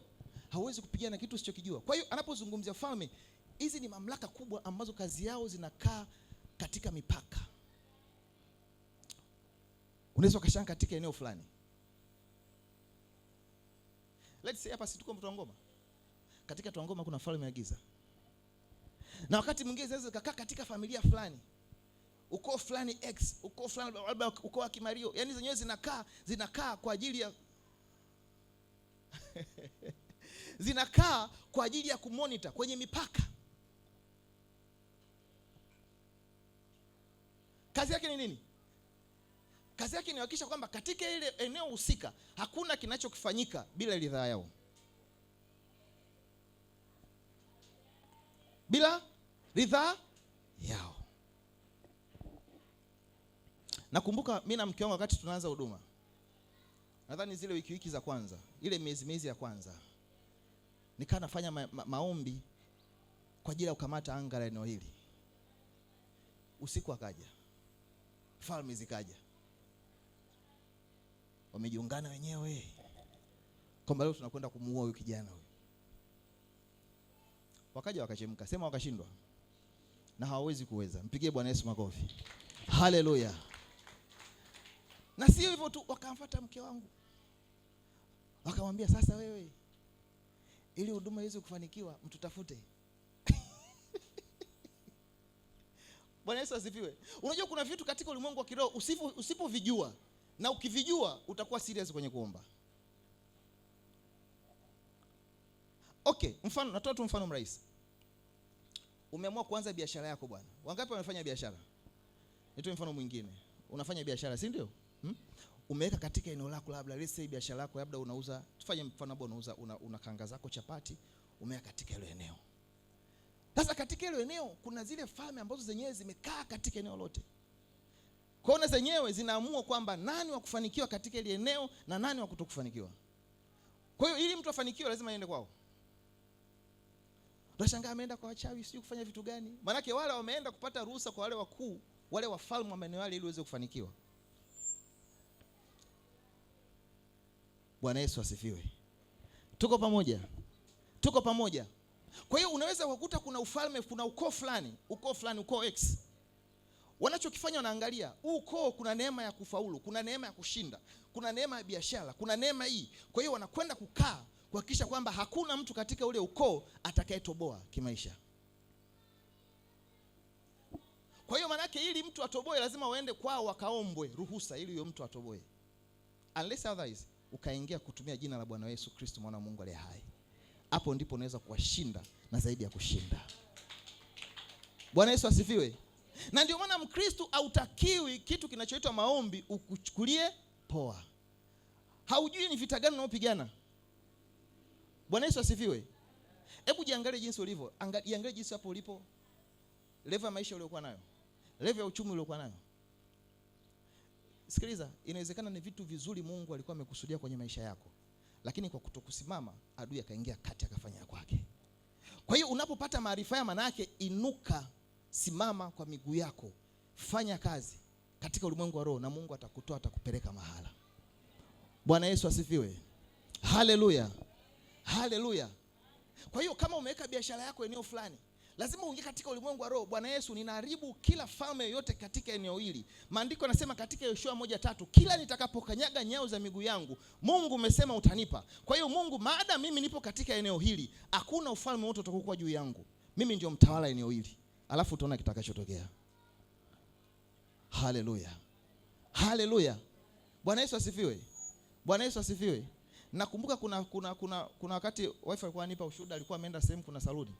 Hauwezi kupigana na kitu usichokijua. Kwa hiyo anapozungumzia falme, hizi ni mamlaka kubwa ambazo kazi yao zinakaa katika mipaka. Unaweza ukashanga katika eneo fulani. Let's say hapa si tuko Twangoma. Katika Twangoma kuna falme ya giza. Na wakati mwingine zinaweza kukaa katika familia fulani. Ukoo fulani X, ukoo fulani labda ukoo wa Kimario. Yaani zenyewe zinakaa kwa ajili ya zinakaa kwa ajili ya kumonitor kwenye mipaka. Kazi yake ni nini? Kazi yake ni kuhakikisha kwamba katika ile eneo husika hakuna kinachokifanyika bila ridhaa yao. Bila ridhaa yao. Nakumbuka mimi na mke wangu wakati tunaanza huduma, nadhani zile wiki za kwanza, ile miezi ya kwanza, nikaa nafanya maombi kwa ajili ya kukamata anga la eneo hili. Usiku akaja, falme zikaja, wamejiungana wenyewe kwamba leo tunakwenda kumuua huyu kijana huyu. Wakaja wakachemka, sema wakashindwa, na hawawezi kuweza. Mpigie Bwana Yesu makofi. Haleluya. Na sio hivyo tu, wakamfuata mke wangu, wakamwambia, sasa wewe, ili huduma iweze kufanikiwa, mtutafute. Bwana Yesu asifiwe. Unajua kuna vitu katika ulimwengu wa kiroho usipovijua, na ukivijua utakuwa serious kwenye kuomba. Okay, mfano, natoa tu mfano mrahisi. Umeamua kuanza biashara yako bwana. Wangapi wamefanya biashara? Nitoe mfano mwingine. Unafanya biashara, si ndio? Umeweka katika eneo lako, labda let's say biashara yako labda unauza, tufanye mfano hapo, unauza una kanga zako chapati, umeweka katika ile eneo. Sasa katika ile eneo kuna zile falme ambazo zenyewe zimekaa katika eneo lote. Kwa hiyo zenyewe zinaamua kwamba nani wa kufanikiwa katika ile eneo na nani wa kutokufanikiwa. Kwa hiyo ili mtu afanikiwe lazima aende kwao. Unashangaa ameenda kwa wachawi, sio kufanya vitu gani? Maana wale wameenda kupata ruhusa kwa wale wakuu, wale wafalme wa maeneo yale ili waweze kufanikiwa. Bwana Yesu asifiwe. Tuko pamoja? Tuko pamoja. Kwa hiyo unaweza kukuta kuna ufalme, kuna ukoo fulani, ukoo X. Wanachokifanya wanaangalia, ukoo kuna neema ya kufaulu, kuna neema ya kushinda, kuna neema ya biashara, kuna neema hii. Kwa hiyo wanakwenda kukaa kuhakikisha kwamba hakuna mtu katika ule ukoo atakayetoboa kimaisha. Kwa hiyo manake ili mtu atoboe lazima waende kwao wakaombwe ruhusa ili huyo mtu atoboe. Unless otherwise ukaingia kutumia jina la Bwana Yesu Kristo mwana wa Mungu aliye hai. Hapo ndipo unaweza kuwashinda na zaidi ya kushinda. Bwana Yesu asifiwe. Na ndio maana Mkristo hautakiwi kitu kinachoitwa maombi ukuchukulie poa. Haujui ni vita gani unaopigana. Bwana Yesu asifiwe. Hebu jiangalie jinsi ulivyo. Jiangalie jinsi hapo ulipo. Level ya maisha uliyokuwa nayo. Level ya uchumi uliyokuwa nayo. Sikiliza, inawezekana ni vitu vizuri Mungu alikuwa amekusudia kwenye maisha yako, lakini kwa kutokusimama adui akaingia kati akafanya kwake. Kwa hiyo unapopata maarifa ya, maana yake inuka, simama kwa miguu yako, fanya kazi katika ulimwengu wa roho na Mungu atakutoa, atakupeleka mahala. Bwana Yesu asifiwe. Haleluya. Haleluya. Kwa hiyo kama umeweka biashara yako eneo fulani, lazima uingie katika ulimwengu wa roho. Bwana Yesu, ninaharibu kila falme yote katika eneo hili. Maandiko yanasema katika Yoshua 1:3, kila nitakapokanyaga nyao za miguu yangu, Mungu umesema utanipa. Kwa hiyo Mungu, maada mimi nipo katika eneo hili, hakuna ufalme wote utakokuwa juu yangu. Mimi ndio mtawala eneo hili. Alafu utaona kitakachotokea. Haleluya. Haleluya. Bwana Yesu asifiwe. Bwana Yesu asifiwe. Nakumbuka kuna wakati wife alikuwa anipa ushuhuda, alikuwa ameenda sehemu kuna saluni.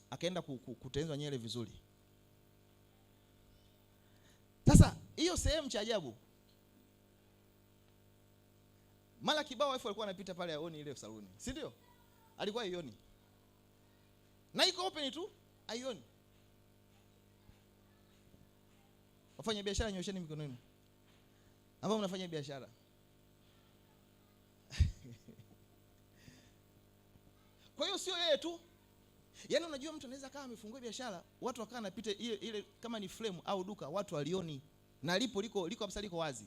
Akaenda kutengenezwa nywele vizuri. Sasa hiyo sehemu cha ajabu, mara kibao wife alikuwa anapita pale aoni ile saluni, si ndio? Alikuwa aioni. Na iko open tu, aioni. Wafanya biashara, nyosheni mikono yenu ambao mnafanya biashara. Kwa hiyo sio yeye tu. Yaani unajua mtu anaweza kama amefungua biashara, watu wakaa napita ile kama ni frame au duka, watu walioni na liko kabisa, liko wazi.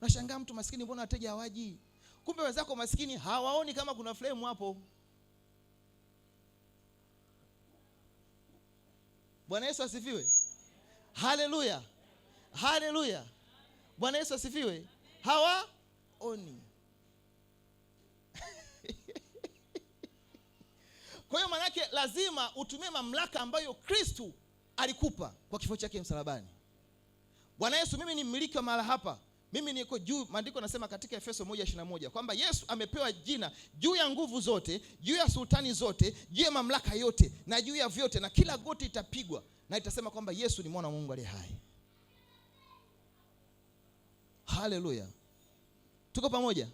Unashangaa mtu maskini, mbona wateja hawaji? Kumbe wenzako maskini hawaoni kama kuna frame hapo. Bwana Yesu asifiwe. Haleluya. Haleluya. Bwana Yesu asifiwe. Hawaoni. Kwa hiyo manake lazima utumie mamlaka ambayo Kristo alikupa kwa kifo chake msalabani. Bwana Yesu, mimi ni mmiliki wa mahali hapa. Mimi niko juu. Maandiko yanasema katika Efeso 1:21 kwamba Yesu amepewa jina juu ya nguvu zote, juu ya sultani zote, juu ya mamlaka yote na juu ya vyote, na kila goti itapigwa na itasema kwamba Yesu ni mwana wa Mungu aliye hai. Haleluya. Tuko pamoja?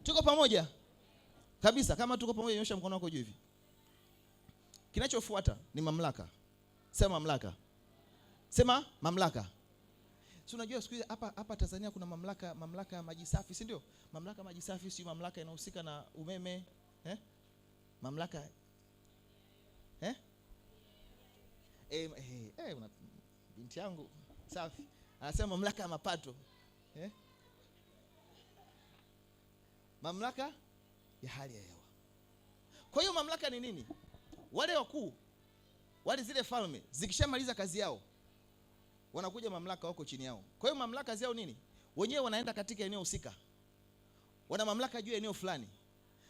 Tuko pamoja? Kabisa. Kama tuko pamoja, nyosha mkono wako juu hivi. Kinachofuata ni mamlaka. Sema mamlaka. Sema mamlaka. Si unajua siku hizi hapa Tanzania kuna mamlaka ya maji safi, si ndio? Mamlaka ya maji safi, si mamlaka inahusika na umeme, mamlaka una binti yangu safi anasema mamlaka ya mapato, mamlaka ya hali ya hewa. Kwa hiyo mamlaka ni nini? Wale wakuu, wale zile falme zikishamaliza kazi yao, wanakuja mamlaka wako chini yao. Kwa hiyo mamlaka zao nini? Wenyewe wanaenda katika eneo husika, wana mamlaka juu ya eneo fulani.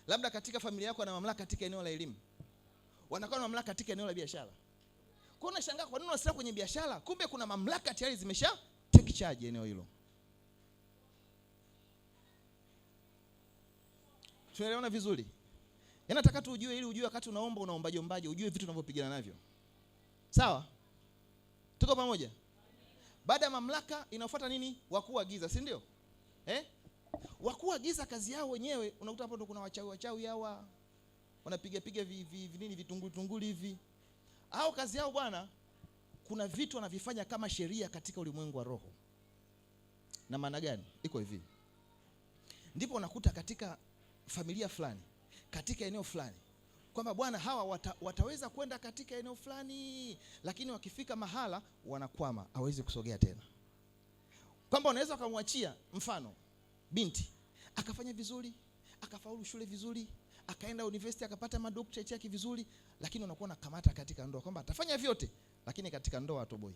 Labda katika familia yako wana mamlaka katika eneo la elimu, wanakuwa na mamlaka katika eneo la biashara. Kwa hiyo unashangaa kwa nini wanasema kwenye biashara, kumbe kuna mamlaka tayari zimesha take charge eneo hilo. Tunaelewana vizuri? Nataka tu ujue, ili ujue wakati unaombaje, ujue vitu unavyopigana navyo. Sawa? Tuko pamoja? Baada ya mamlaka inafuata nini? Wakuu wa giza, si ndio? Wakuu wa giza kazi yao wenyewe, unakuta hapo ndo kuna wachawi hawa wanapiga nini vitunguli hivi. Hao kazi yao bwana, kuna vitu wanavifanya kama sheria katika ulimwengu wa roho. Na maana gani? Iko hivi. Ndipo unakuta katika familia fulani, katika eneo fulani, kwamba bwana hawa wataweza kwenda katika eneo fulani, lakini wakifika mahala wanakwama, hawezi kusogea tena. Kwamba unaweza kumwachia mfano binti akafanya vizuri, akafaulu shule vizuri, akaenda university akapata madoctorate yake vizuri, lakini unakuwa nakamata katika ndoa kwamba atafanya vyote, lakini katika ndoa atoboi.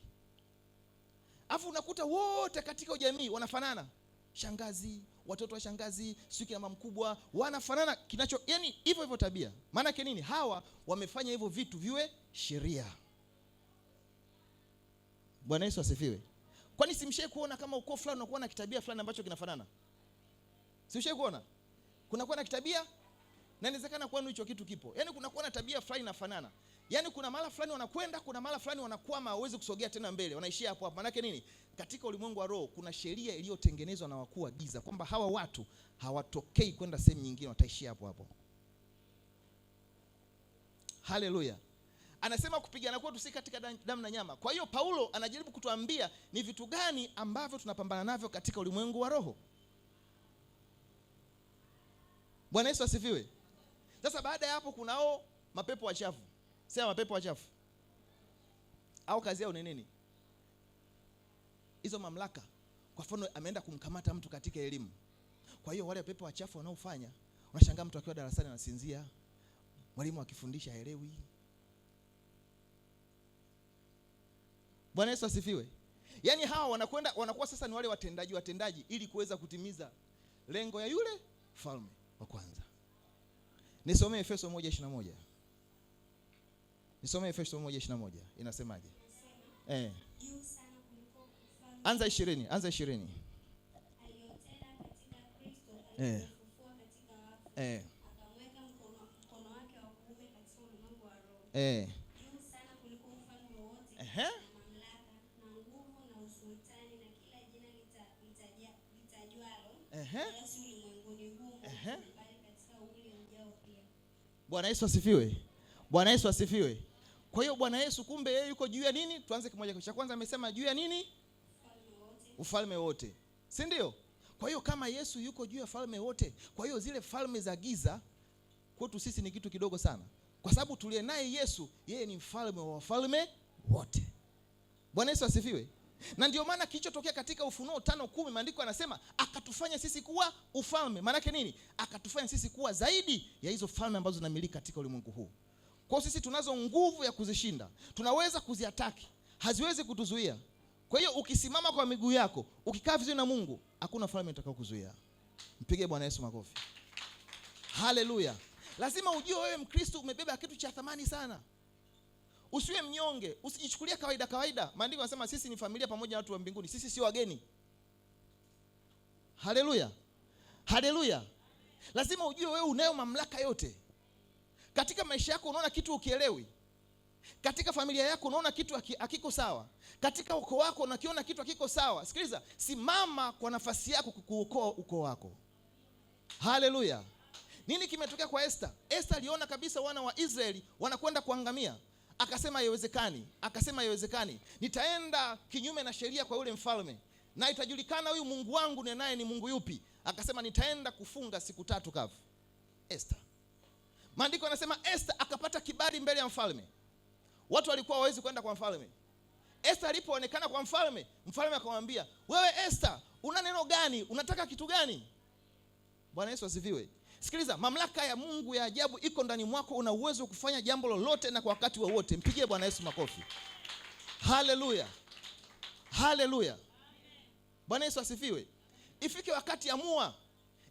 Afu unakuta wote katika jamii wanafanana. Shangazi, watoto wa shangazi, siki na mama mkubwa wanafanana, yani hivyo tabia. Maana yake nini? Hawa wamefanya hivyo vitu viwe sheria. Bwana Yesu asifiwe. Kwani simshaye kuona kama ukoo fulani unakuwa na kitabia fulani ambacho kinafanana? Simshaye kuona? Kunakuwa na kitabia na inawezekana kwani hicho kitu kipo. Yaani kunakuwa na tabia fulani inafanana. Yaani kuna mara fulani wanakwenda, kuna mara fulani wanakwama, hawezi kusogea tena mbele, wanaishia hapo hapo. Maana yake nini? Katika ulimwengu wa roho kuna sheria iliyotengenezwa na wakuu wa giza kwamba hawa watu hawatokei kwenda sehemu nyingine, wataishia hapo hapo. Haleluya. Anasema kupigana kwetu si katika damu na nyama. Kwa hiyo Paulo anajaribu kutuambia ni vitu gani ambavyo tunapambana navyo katika ulimwengu wa roho. Bwana Yesu asifiwe. Sasa baada ya hapo kunao mapepo wachafu. Sema mapepo wachafu. Au kazi yao ni nini? Hizo mamlaka. Kwa mfano ameenda kumkamata mtu katika elimu. Kwa hiyo wale pepo wachafu wanaofanya, unashangaa mtu akiwa darasani anasinzia, mwalimu akifundisha haelewi. Bwana Yesu asifiwe. Yaani hawa wanakuwa sasa ni wale watendaji ili kuweza kutimiza lengo ya yule falme wa kwanza. Nisomee Efeso 1:21. Nisomee Efeso 1:21. Inasemaje? Anza 20. Aliyotenda katika Kristo alipofufua katika wafu. Akamweka mkono wake wa kuume katika ulimwengu wa roho. Juu sana kuliko ufalme wote na mamlaka na nguvu na usultani na kila jina litajwalo Yesu ulimwenguni huu bali katika ule ujao pia. Bwana Yesu asifiwe. Bwana Yesu asifiwe. Kwa hiyo Bwana Yesu kumbe yeye yuko juu ya nini? Tuanze kimoja. Cha kwanza amesema juu ya nini? Ufalme wote. Si ndio? Kwa hiyo kama Yesu yuko juu ya falme wote, kwa hiyo zile falme za giza kwetu sisi ni kitu kidogo sana. Kwa sababu tuliye naye Yesu, yeye ni mfalme wa wafalme wote. Bwana Yesu asifiwe. Na ndio maana kilichotokea katika Ufunuo 5:10 maandiko yanasema akatufanya sisi kuwa ufalme. Maana yake nini? Akatufanya sisi kuwa zaidi ya hizo falme ambazo zinamiliki katika ulimwengu huu. Kwa sisi tunazo nguvu ya kuzishinda. Tunaweza kuziataki. Haziwezi kutuzuia. Kwa hiyo ukisimama kwa miguu yako, ukikaa vizuri na Mungu, hakuna falme itakao kuzuia. Mpige Bwana Yesu makofi. Haleluya. Lazima ujue wewe Mkristo umebeba kitu cha thamani sana. Usiwe mnyonge, usijichukulie kawaida. Maandiko yanasema sisi ni familia pamoja na watu wa mbinguni. Sisi si wageni. Haleluya. Haleluya. Lazima ujue wewe unayo mamlaka yote. Katika maisha yako unaona kitu ukielewi. Katika familia yako unaona kitu hakiko sawa. Katika ukoo wako unakiona kitu hakiko sawa. Sikiliza, simama kwa nafasi yako kuokoa ukoo wako. Haleluya. Nini kimetokea kwa Esther? Esther aliona kabisa wana wa Israeli wanakwenda kuangamia. Akasema haiwezekani. Nitaenda kinyume na sheria kwa yule mfalme. na itajulikana huyu Mungu wangu ni naye ni Mungu yupi. Akasema nitaenda kufunga siku 3 kavu. Esther. Maandiko yanasema Esther akapata kibali mbele ya mfalme. Watu walikuwa hawezi kwenda kwa mfalme. Esther alipoonekana kwa mfalme, mfalme akamwambia, "Wewe Esther, una neno gani? Unataka kitu gani?" Bwana Yesu asifiwe. Sikiliza, mamlaka ya Mungu ya ajabu iko ndani mwako, una uwezo kufanya jambo lolote na kwa wakati wowote. Mpigie Bwana Yesu makofi. Haleluya. Haleluya. Bwana Yesu asifiwe. Ifike wakati amua.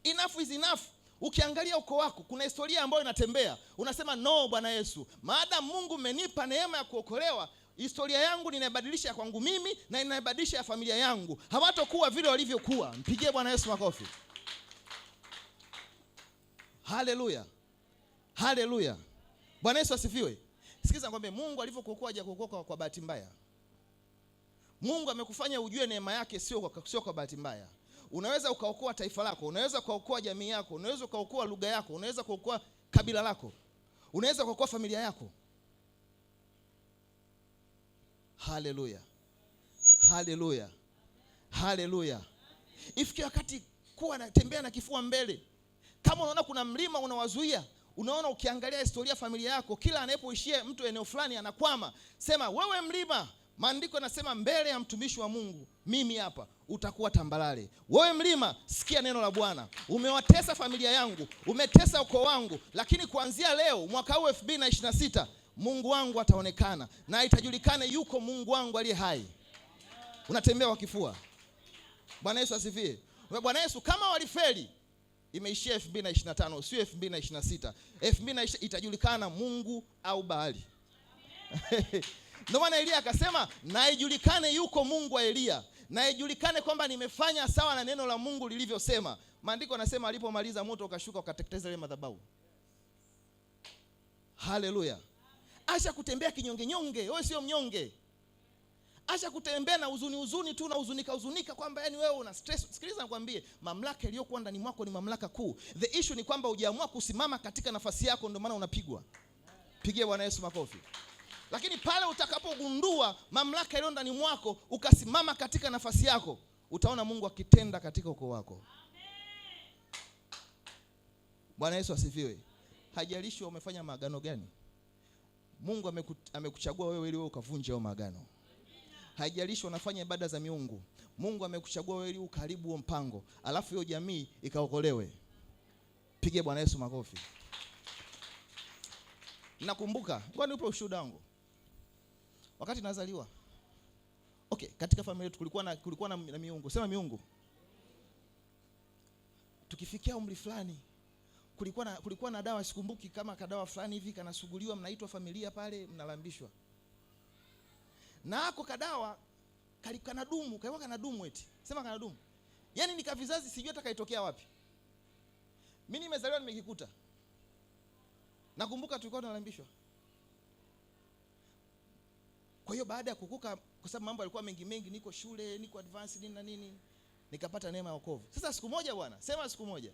Enough is enough. Ukiangalia uko wako, kuna historia ambayo inatembea. Unasema no Bwana Yesu, maadamu Mungu amenipa neema ya kuokolewa, historia yangu ninaibadilisha kwangu mimi na ninaibadilisha ya familia yangu. Hawatakuwa vile walivyokuwa. Mpigie Bwana Yesu makofi. Haleluya. Haleluya. Bwana Yesu asifiwe. Sikiza ngombe, Mungu alivyokuokoa hajakuokoa kwa bahati mbaya. Mungu amekufanya ujue neema yake sio kwa bahati mbaya. Unaweza ukaokoa taifa lako, unaweza ukaokoa jamii yako, unaweza ukaokoa lugha yako, unaweza kuokoa kabila lako, unaweza kuokoa familia yako. Haleluya. Haleluya. Haleluya. Ifike wakati kuwa natembea na kifua mbele. Kama unaona kuna mlima unawazuia, unaona ukiangalia historia familia yako, kila anapoishia mtu eneo fulani anakwama, sema wewe mlima, maandiko yanasema mbele ya mtumishi wa Mungu, mimi hapa utakuwa tambalale. Wewe mlima, sikia neno la Bwana. Umewatesa familia yangu, umetesa ukoo wangu, lakini kuanzia leo mwaka huu 2026 Mungu wangu ataonekana na itajulikane yuko Mungu wangu aliye hai. Unatembea kwa kifua. Bwana Yesu asifiwe. Bwana Yesu, kama walifeli imeishia 2025, sio 2026. 2020 itajulikana Mungu au Baali. Ndio maana Elia akasema na ijulikane yuko Mungu wa Elia, na ijulikane kwamba nimefanya sawa na neno la Mungu lilivyosema. Maandiko yanasema alipomaliza moto ukashuka ukateketeza ile madhabahu. Haleluya. Acha kutembea kinyonge nyonge, wewe sio mnyonge. Acha kutembea na huzuni tu na huzunika kwamba yani wewe una stress. Sikiliza nikwambie, mamlaka iliyokuwa ndani mwako ni mamlaka kuu. The issue ni kwamba hujaamua kusimama katika nafasi yako, ndio maana unapigwa. Pigie Bwana Yesu makofi. Lakini pale utakapogundua mamlaka iliyo ndani mwako, ukasimama katika nafasi yako, utaona Mungu akitenda katika ukoo wako. Bwana Yesu asifiwe. Hajalishi umefanya maagano gani. Mungu amekuchagua wewe ili wewe ukavunje hayo maagano. Haijalishi unafanya ibada za miungu, Mungu amekuchagua wewe ili ukaribu huo mpango, alafu hiyo jamii ikaokolewe. Pige Bwana Yesu makofi. Nakumbuka, ngoja nipe ushuhuda wangu. Wakati nazaliwa, okay, katika familia yetu kulikuwa na miungu. Sema miungu. Tukifikia umri fulani, kulikuwa na dawa, sikumbuki kama kadawa fulani hivi kanasuguliwa, mnaitwa familia pale, mnalambishwa. Na hako kadawa kanadumu, kanadumu eti. Sema kanadumu. Yaani ni kavizazi sijui hata kaitokea wapi. Mimi nimezaliwa nimekikuta. Nakumbuka tulikuwa tunalambishwa. Kwa hiyo baada ya kukuka, kwa sababu mambo yalikuwa mengi, niko shule, niko advanced nini na nini, nikapata neema ya wokovu. Sasa siku moja bwana, sema siku moja.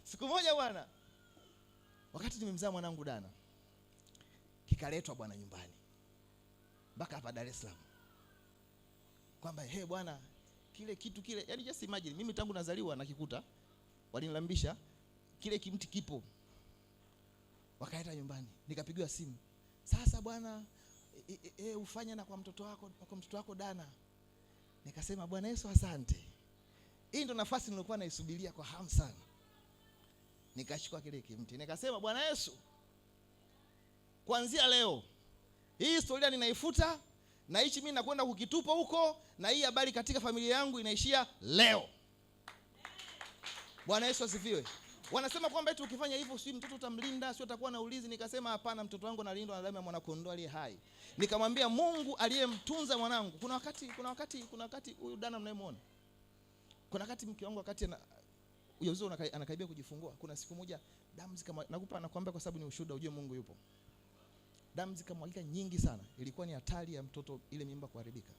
Siku moja bwana, wakati nimemzaa mwanangu Dana, kikaletwa bwana nyumbani mpaka hapa Dar es Salaam, kwamba bwana kile kitu kile, yani just imagine, mimi tangu nazaliwa nakikuta, walinilambisha, kile kimti kipo, wakaenda nyumbani, nikapigiwa simu, sasa bwana ufanye na kwa mtoto wako Dana. Nikasema Bwana Yesu asante, hii ndo nafasi nilikuwa naisubiria kwa hamu sana. Nikachukua kile kimti, nikasema Bwana Yesu, kuanzia leo hii historia ninaifuta, na hichi mimi nakwenda kukitupa huko, na hii habari katika familia yangu inaishia leo. Bwana Yesu asifiwe. Wanasema kwamba eti ukifanya hivyo si mtoto utamlinda, sio utakuwa na ulinzi. Nikasema hapana, mtoto wangu analindwa na damu ya mwana kondoo aliye hai. Nikamwambia Mungu aliyemtunza mwanangu. Kuna wakati huyu Dana mnayemuona, kuna wakati mke wangu wakati ujauzito anakaribia kujifungua, kuna siku moja damu nakwambia kwa sababu ni ushuhuda, ujue Mungu yupo. Damu zikamwagika nyingi sana. Ilikuwa ni hatari ya mtoto ile mimba kuharibika.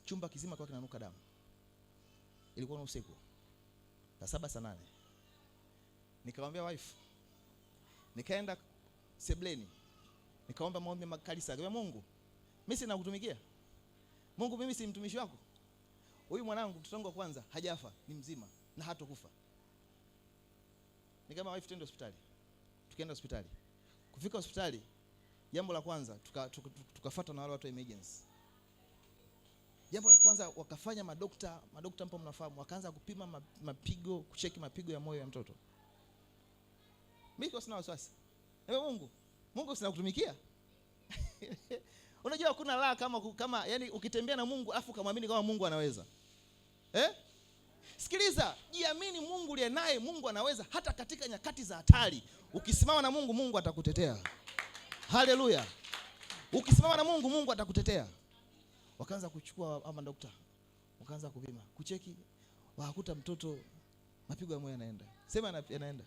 Chumba kizima kwa kinanuka damu. Ilikuwa ni usiku. Saa 7 saa 8. Nikamwambia wife. Nikaenda sebleni. Nikaomba maombi makali sana. Mungu, mimi sina kutumikia. Mungu, mimi si mtumishi wako. Huyu mwanangu, mtoto wangu wa kwanza hajafa, ni mzima na hatakufa. Nikama wife twende hospitali. Tukaenda hospitali. Kufika hospitali, jambo la kwanza tukafuata na wale watu wa emergency. Jambo la kwanza wakafanya madokta mpo mnafahamu, wakaanza kupima mapigo, kucheki mapigo ya moyo ya mtoto. Mimi kwa sina wasiwasi. Mungu sina kutumikia. Unajua kuna raha kama yani ukitembea na Mungu afu kumwamini kama Mungu anaweza. Sikiliza, jiamini Mungu uliye naye, Mungu anaweza hata katika nyakati za hatari. Ukisimama na Mungu, Mungu atakutetea. Haleluya. Ukisimama na Mungu, Mungu atakutetea. Wakaanza kuchukua ama dokta. Wakaanza kupima, kucheki, wakakuta mtoto mapigo ya moyo yanaenda. Sema yanaenda.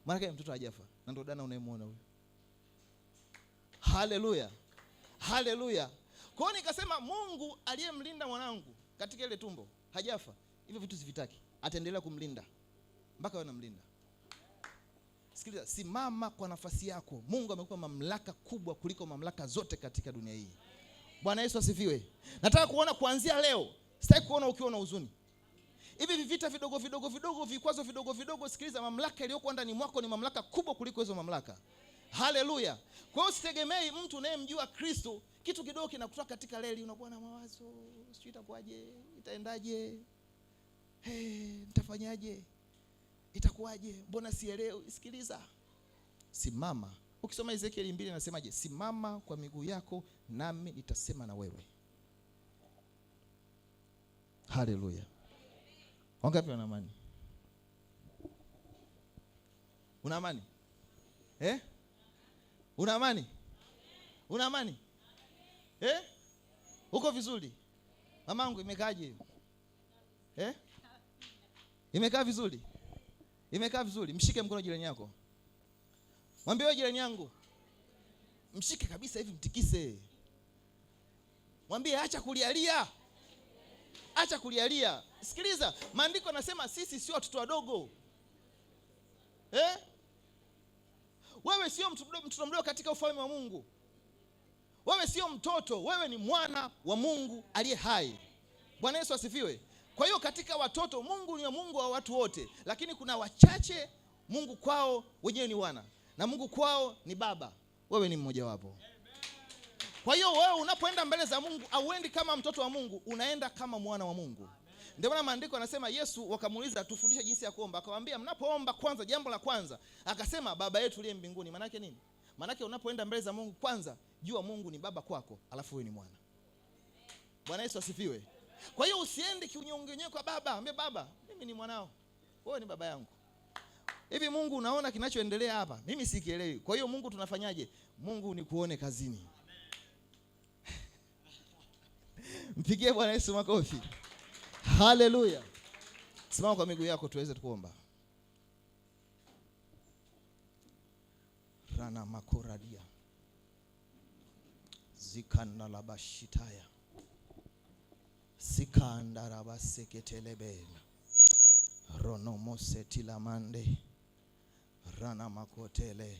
Maana yake mtoto hajafa. Na ndio dana unayemuona huyo. Haleluya. Haleluya. Kwa hiyo nikasema Mungu aliyemlinda mwanangu katika ile tumbo hajafa. Hivyo vitu sivitaki. Ataendelea kumlinda mpaka wewe unamlinda. Sikiliza, simama kwa nafasi yako. Mungu amekupa mamlaka kubwa kuliko mamlaka zote katika dunia hii. Bwana Yesu asifiwe. Nataka kuona kuanzia leo, sitaki kuona ukiwa na huzuni. Hivi vita vidogo, vikwazo vidogo, sikiliza, mamlaka iliyokuwa ndani mwako ni mamlaka kubwa kuliko hizo mamlaka. Haleluya. Kwa hiyo usitegemei mtu unayemjua Kristo, kitu kidogo kinakutoa katika reli, unakuwa na mawazo, sijui itakuwaje, itaendaje? Nitafanyaje? Itakuwaje? Mbona sielewi? Sikiliza. Simama. Ukisoma Ezekiel 2 inasemaje? Simama kwa miguu yako nami nitasema na wewe. Haleluya. Wangapi wana amani? Una amani? Una amani? Una amani? Uko vizuri? Mamangu imekaaje? Imekaa vizuri? Imekaa vizuri. Mshike mkono jirani yako. Mwambie wewe jirani yangu, mshike kabisa hivi, mtikise. Mwambie acha kulialia. Acha kulialia. Sikiliza, maandiko yanasema sisi sio watoto wadogo. Wewe sio mtoto mdogo katika ufalme wa Mungu. Wewe sio mtoto, wewe ni mwana wa Mungu aliye hai. Bwana Yesu asifiwe. Kwa hiyo katika watoto, Mungu ni Mungu wa watu wote, lakini kuna wachache Mungu kwao wenyewe ni wana na Mungu kwao ni baba. Wewe ni mmoja wapo. Kwa hiyo wewe unapoenda mbele za Mungu, auendi kama mtoto wa Mungu, unaenda kama mwana wa Mungu. Ndio maana maandiko yanasema, Yesu wakamuuliza tufundishe jinsi ya kuomba. Akamwambia mnapoomba kwanza, jambo la kwanza akasema baba yetu uliye mbinguni. Maana yake nini? Maana yake unapoenda mbele za Mungu kwanza, jua Mungu ni baba kwako, alafu wewe ni mwana. Bwana Yesu asifiwe. Kwa hiyo usiende kiunyongenyewe kwa baba. Ambie baba, mimi ni mwanao, wewe ni baba yangu. Hivi Mungu unaona kinachoendelea hapa? Mimi sikielewi. Kwa hiyo Mungu tunafanyaje? Mungu ni kuone kazini. Mpigie Bwana Yesu makofi. Haleluya. Simama kwa miguu yako tuweze kuomba. Rana makoradia. Zikanda la bashitaya. Sikanda rabaseketelebe. Rono moseti la mande. Rana makotele.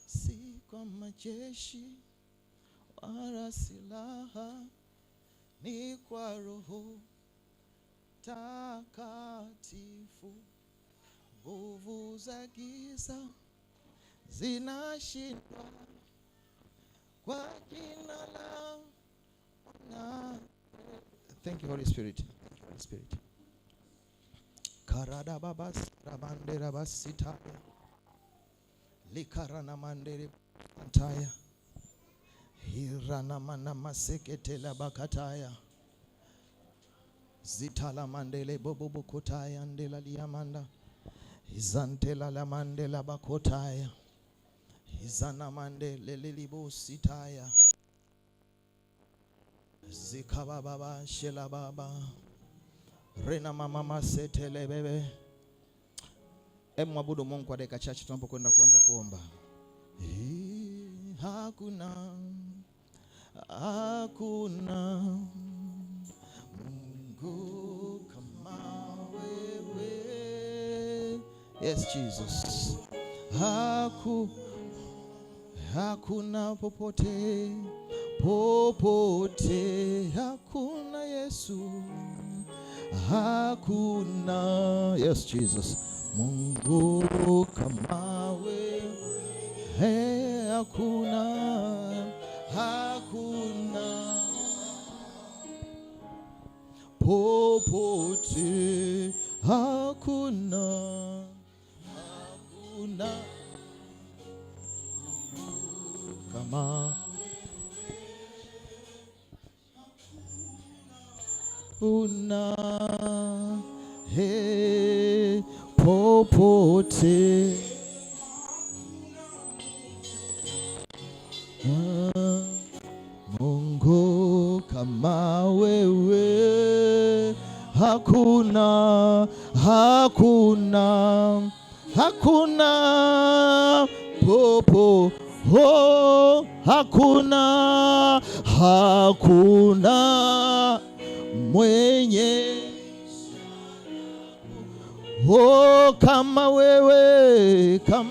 Si kwa majeshi wala silaha, ni kwa Roho Takatifu. Nguvu za giza zinashindwa kwa jina la na. Thank you Holy Spirit. Thank you Holy Spirit. Karada babas rabandera basitaya. Likarana mandere antaya. Hirana mana maseketela bakataya. Zitala mandele bobobo kotaya ndela liamanda. Izantela la mandela bakotaya. Izana mandele lilibo sitaya. Zikaba baba shela baba. Rena mama masetele bebe. Mwabudu Mungu kwa dakika chache tunapokwenda kuanza kuomba. Hakuna Mungu kama wewe. Yes Jesus. hakuna popote, popote hakuna Yesu, hakuna, yes Jesus, Mungu kama wewe, hakuna, hakuna popote, hakuna, hakuna kama una, he, popote, Mungu kama wewe, hakuna, hakuna, hakuna popo, oh, hakuna, hakuna mwenye, oh, kama wewe, kama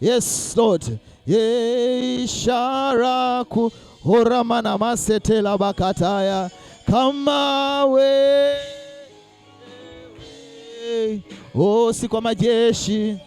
yes Lord, ishara ku horamana masetela bakataya, kama wewe, oh, si kwa majeshi